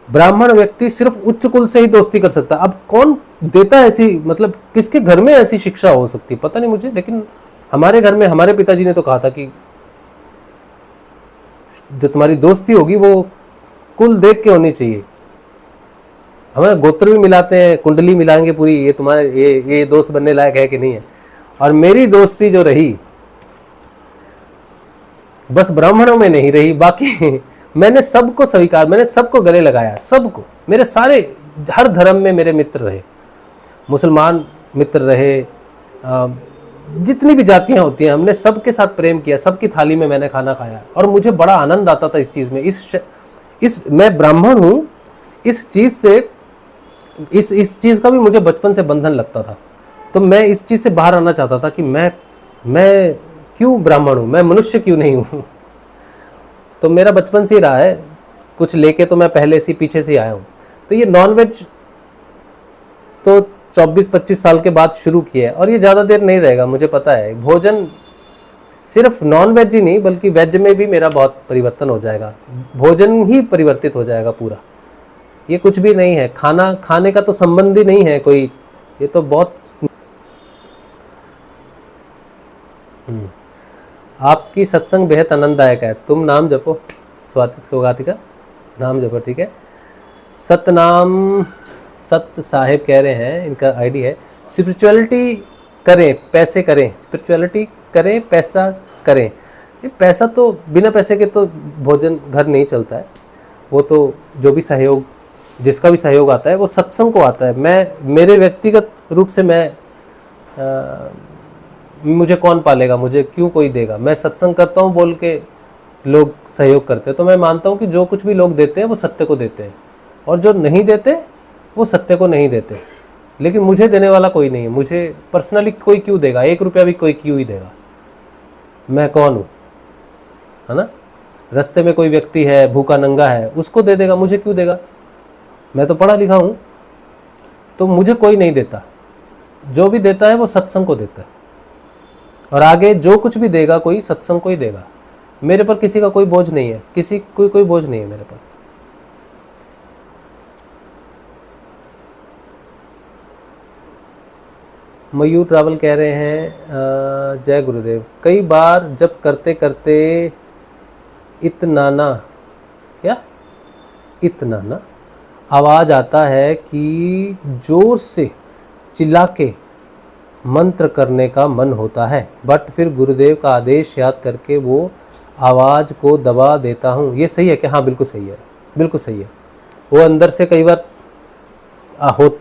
ब्राह्मण व्यक्ति सिर्फ उच्च कुल से ही दोस्ती कर सकता है। अब कौन देता है ऐसी, मतलब किसके घर में ऐसी शिक्षा हो सकती है पता नहीं मुझे, लेकिन हमारे घर में हमारे पिताजी ने तो कहा था कि जो तुम्हारी दोस्ती होगी वो कुल देख के होनी चाहिए। हमें गोत्र भी मिलाते हैं, कुंडली मिलाएंगे पूरी, ये तुम्हारे ये दोस्त बनने लायक है कि नहीं है। और मेरी दोस्ती जो रही, बस ब्राह्मणों में नहीं रही, बाकी मैंने सबको स्वीकार, मैंने सबको गले लगाया, सबको। मेरे सारे, हर धर्म में मेरे मित्र रहे, मुसलमान मित्र रहे, जितनी भी जातियां होती हैं, हमने सबके साथ प्रेम किया, सबकी थाली में मैंने खाना खाया, और मुझे बड़ा आनंद आता था इस चीज़ में। मैं ब्राह्मण हूँ, इस चीज़ से, इस चीज़ का भी मुझे बचपन से बंधन लगता था। तो मैं इस चीज़ से बाहर आना चाहता था कि मैं क्यों ब्राह्मण हूँ, मैं मनुष्य क्यों नहीं हूँ। तो मेरा बचपन से ही रहा है, कुछ लेके तो मैं पहले से पीछे से आया हूँ। तो ये नॉनवेज तो 24-25 साल के बाद शुरू किया है, और ये ज़्यादा देर नहीं रहेगा, मुझे पता है। भोजन सिर्फ नॉन वेज ही नहीं, बल्कि वेज में भी मेरा बहुत परिवर्तन हो जाएगा। भोजन ही परिवर्तित हो जाएगा पूरा। ये कुछ भी नहीं है, खाने का तो संबंध ही नहीं है कोई, ये तो बहुत। आपकी सत्संग बेहद आनंददायक है, तुम नाम जपो, सौगातिका नाम जपो, ठीक है। सतनाम सत्य साहेब कह रहे हैं, इनका आईडी है, स्पिरिचुअलिटी करें पैसे करें, स्पिरिचुअलिटी करें पैसा करें। ये पैसा तो, बिना पैसे के तो भोजन घर नहीं चलता है। वो तो जो भी सहयोग जिसका भी सहयोग आता है वो सत्संग को आता है। मैं मेरे व्यक्तिगत रूप से मुझे कौन पालेगा, मुझे क्यों कोई देगा, मैं सत्संग करता हूँ बोल के लोग सहयोग करते हैं। तो मैं मानता हूँ कि जो कुछ भी लोग देते हैं वो सत्य को देते हैं, और जो नहीं देते वो सत्य को नहीं देते। लेकिन मुझे देने वाला कोई नहीं है, मुझे पर्सनली कोई क्यों देगा, 1 रुपया भी कोई क्यों ही देगा, मैं कौन हूँ, है ना। रास्ते में कोई व्यक्ति है भूखा नंगा है, उसको दे देगा, मुझे क्यों देगा, मैं तो पढ़ा लिखा हूँ। तो मुझे कोई नहीं देता, जो भी देता है वो सत्संग को देता है, और आगे जो कुछ भी देगा कोई सत्संग को ही देगा। मेरे पर किसी का कोई बोझ नहीं है, किसी कोई बोझ नहीं है मेरे पर। मयूर ट्रैवल कह रहे हैं जय गुरुदेव, कई बार जब करते करते इतनाना आवाज़ आता है कि जोर से चिल्ला के मंत्र करने का मन होता है, बट फिर गुरुदेव का आदेश याद करके वो आवाज़ को दबा देता हूँ। ये सही है क्या? हाँ बिल्कुल सही है, बिल्कुल सही है। वो अंदर से कई बार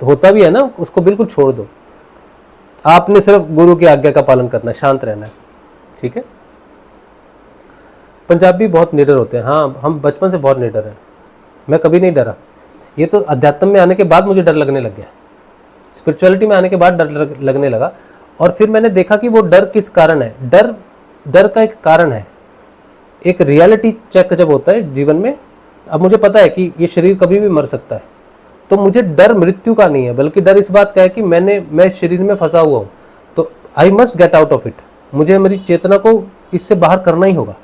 होता भी है ना, उसको बिल्कुल छोड़ दो। आपने सिर्फ गुरु की आज्ञा का पालन करना है, शांत रहना है, ठीक है। पंजाबी बहुत निडर होते हैं, हाँ हम बचपन से बहुत निडर हैं, मैं कभी नहीं डरा। ये तो अध्यात्म में आने के बाद मुझे डर लगने लग गया, स्पिरिचुअलिटी में आने के बाद डर लगने लगा। और फिर मैंने देखा कि वो डर किस कारण है। डर का एक कारण है, एक रियलिटी चेक जब होता है जीवन में। अब मुझे पता है कि ये शरीर कभी भी मर सकता है, तो मुझे डर मृत्यु का नहीं है, बल्कि डर इस बात का है कि मैं इस शरीर में फंसा हुआ हूँ, तो I must get out of it. मुझे मेरी चेतना को इससे बाहर करना ही होगा।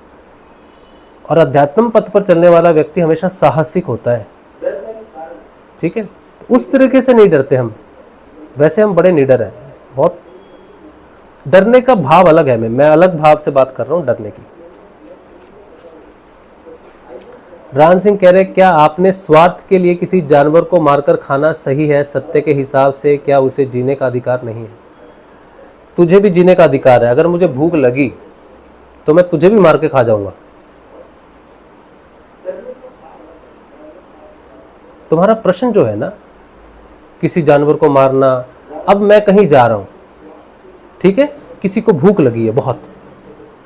और अध्यात्म पथ पर चलने वाला व्यक्ति हमेशा साहसिक होता है, ठीक है। उस तरीके से नहीं डरते हम, वैसे हम बड़े निडर हैं बहुत। डरने का भाव अलग है, मैं अलग भाव से बात कर रहा हूँ डरने की। रान सिंह कह रहे, क्या आपने स्वार्थ के लिए किसी जानवर को मारकर खाना सही है? सत्य के हिसाब से क्या उसे जीने का अधिकार नहीं है? तुझे भी जीने का अधिकार है। अगर मुझे भूख लगी तो मैं तुझे भी मार के खा जाऊंगा। तुम्हारा प्रश्न जो है ना, किसी जानवर को मारना। अब मैं कहीं जा रहा हूं, ठीक है, किसी को भूख लगी है बहुत,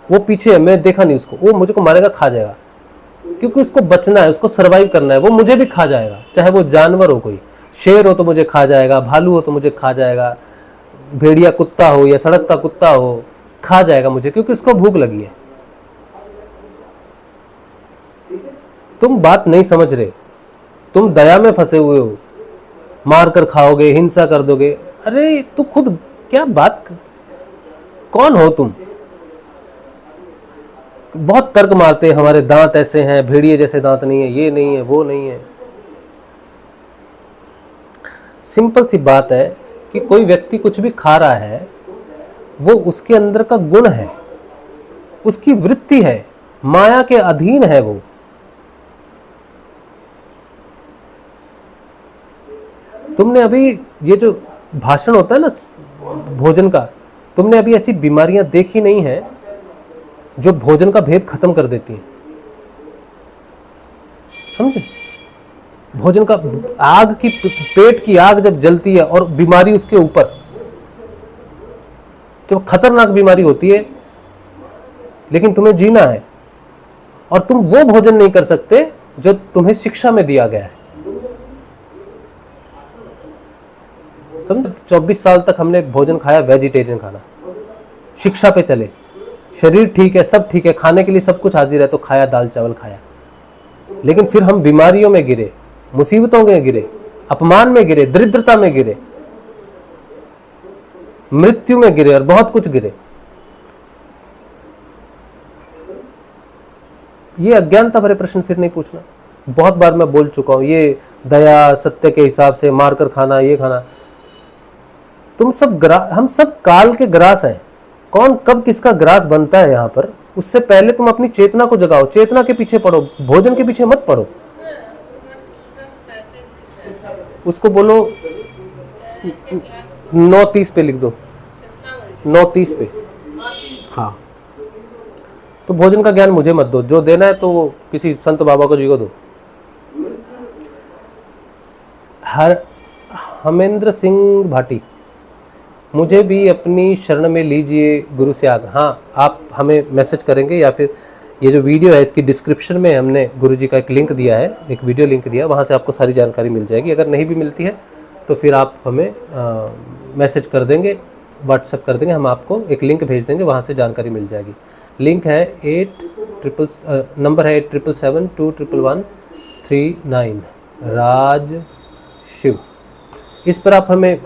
वो पीछे है, मैं देखा नहीं उसको, वो मुझे को मारेगा, खा जाएगा, क्योंकि उसको बचना है, उसको सरवाइव करना है। वो मुझे भी खा जाएगा, चाहे वो जानवर हो, कोई शेर हो तो मुझे खा जाएगा, भालू हो तो मुझे खा जाएगा, भेड़िया कुत्ता हो या सड़क का कुत्ता हो, खा जाएगा मुझे, क्योंकि उसको भूख लगी है। तुम बात नहीं समझ रहे, तुम दया में फंसे हुए हो, मार कर खाओगे, हिंसा कर दोगे। अरे तू खुद क्या बात, कौन हो तुम? बहुत तर्क मारते हैं, हमारे दांत ऐसे हैं, भेड़िए जैसे दांत नहीं है, ये नहीं है, वो नहीं है। सिंपल सी बात है कि कोई व्यक्ति कुछ भी खा रहा है, वो उसके अंदर का गुण है, उसकी वृत्ति है, माया के अधीन है वो। तुमने अभी ये जो भाषण होता है ना भोजन का, तुमने अभी ऐसी बीमारियां देखी नहीं है जो भोजन का भेद खत्म कर देती हैं, समझे? भोजन का आग की, पेट की आग जब जलती है और बीमारी उसके ऊपर, जो खतरनाक बीमारी होती है, लेकिन तुम्हें जीना है और तुम वो भोजन नहीं कर सकते जो तुम्हें शिक्षा में दिया गया है। समझ? 24 साल तक हमने भोजन खाया वेजिटेरियन खाना, शिक्षा पे चले, शरीर ठीक है, सब ठीक है, खाने के लिए सब कुछ हाजिर है, तो खाया, दाल चावल खाया। लेकिन फिर हम बीमारियों में गिरे, मुसीबतों में गिरे, अपमान में गिरे, दरिद्रता में गिरे, मृत्यु में गिरे और बहुत कुछ गिरे। ये अज्ञानता भरे प्रश्न फिर नहीं पूछना। बहुत बार मैं बोल चुका हूं, ये दया, सत्य के हिसाब से मारकर खाना, ये खाना, तुम सब हम सब काल के ग्रास हैं। कौन कब किसका ग्रास बनता है यहाँ पर, उससे पहले तुम अपनी चेतना को जगाओ, चेतना के पीछे पढ़ो, भोजन के पीछे मत पढ़ो। उसको बोलो 9:30 पे लिख दो, 9:30 पे। हाँ, तो भोजन का ज्ञान मुझे मत दो, जो देना है तो वो किसी संत बाबा को जी को दो। हर हमेंद्र सिंह भाटी, मुझे भी अपनी शरण में लीजिए गुरु से आग। हाँ, आप हमें मैसेज करेंगे या फिर ये जो वीडियो है इसकी डिस्क्रिप्शन में हमने गुरु जी का एक लिंक दिया है, एक वीडियो लिंक दिया, वहाँ से आपको सारी जानकारी मिल जाएगी। अगर नहीं भी मिलती है तो फिर आप हमें मैसेज कर देंगे, व्हाट्सएप कर देंगे, हम आपको एक लिंक भेज देंगे, वहाँ से जानकारी मिल जाएगी। लिंक है नंबर है 8772111339 राज शिव। इस पर आप हमें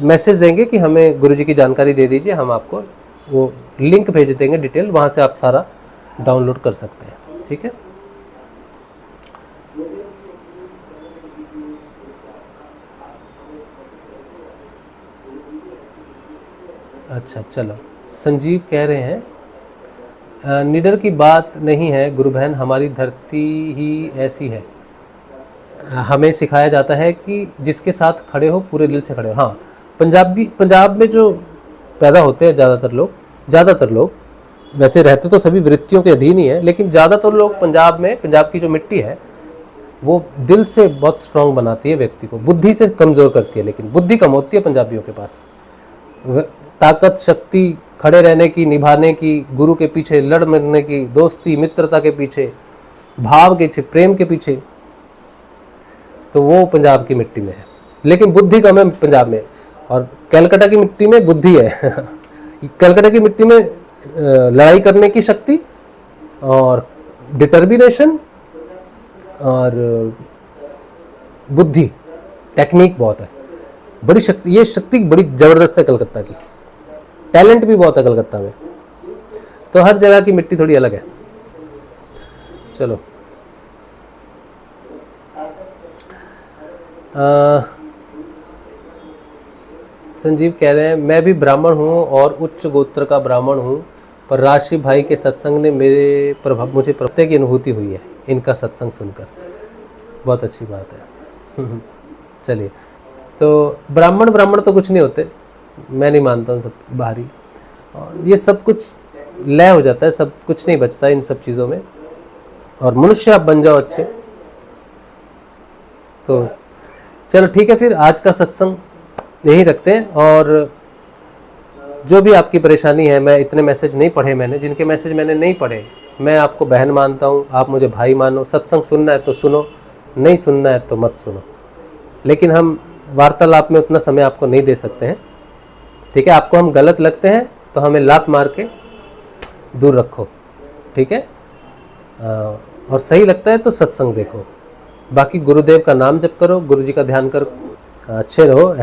मैसेज देंगे कि हमें गुरुजी की जानकारी दे दीजिए, हम आपको वो लिंक भेज देंगे डिटेल, वहाँ से आप सारा डाउनलोड कर सकते हैं। ठीक है, अच्छा चलो। संजीव कह रहे हैं निडर की बात नहीं है गुरु बहन, हमारी धरती ही ऐसी है। हमें सिखाया जाता है कि जिसके साथ खड़े हो पूरे दिल से खड़े हो। हाँ, पंजाब में जो पैदा होते हैं ज़्यादातर लोग वैसे रहते तो सभी वृत्तियों के अधीन ही है, लेकिन ज़्यादातर लोग पंजाब की जो मिट्टी है वो दिल से बहुत स्ट्रांग बनाती है व्यक्ति को, बुद्धि से कमज़ोर करती है, लेकिन बुद्धि कम होती है पंजाबियों के पास। ताकत, शक्ति, खड़े रहने की, निभाने की, गुरु के पीछे लड़ मरने की, दोस्ती मित्रता के पीछे, भाव के पीछे, प्रेम के पीछे, तो वो पंजाब की मिट्टी में है। लेकिन बुद्धि कम है पंजाब में, और कलकत्ता की मिट्टी में बुद्धि है। कलकत्ता की मिट्टी में लड़ाई करने की शक्ति और डिटर्मिनेशन और बुद्धि, टेक्निक बहुत है, बड़ी शक्ति, ये शक्ति बड़ी ज़बरदस्त है कलकत्ता की। टैलेंट भी बहुत है कलकत्ता में, तो हर जगह की मिट्टी थोड़ी अलग है। चलो, संजीव कह रहे हैं मैं भी ब्राह्मण हूँ और उच्च गोत्र का ब्राह्मण हूँ, पर राशि भाई के सत्संग ने मुझे प्रत्येक की अनुभूति हुई है इनका सत्संग सुनकर। बहुत अच्छी बात है। चलिए, तो ब्राह्मण तो कुछ नहीं होते, मैं नहीं मानता हूँ सब बाहरी, और ये सब कुछ लय हो जाता है, सब कुछ नहीं बचता इन सब चीज़ों में, और मनुष्य आप बन जाओ अच्छे। तो चलो ठीक है, फिर आज का सत्संग यही रखते हैं। और जो भी आपकी परेशानी है, मैं इतने मैसेज नहीं पढ़े मैंने, जिनके मैसेज मैंने नहीं पढ़े, मैं आपको बहन मानता हूँ, आप मुझे भाई मानो। सत्संग सुनना है तो सुनो, नहीं सुनना है तो मत सुनो, लेकिन हम वार्तालाप में उतना समय आपको नहीं दे सकते हैं। ठीक है, आपको हम गलत लगते हैं तो हमें लात मार के दूर रखो, ठीक है, और सही लगता है तो सत्संग देखो। बाकी गुरुदेव का नाम जप करो, गुरु जी का ध्यान करो, अच्छे रहो।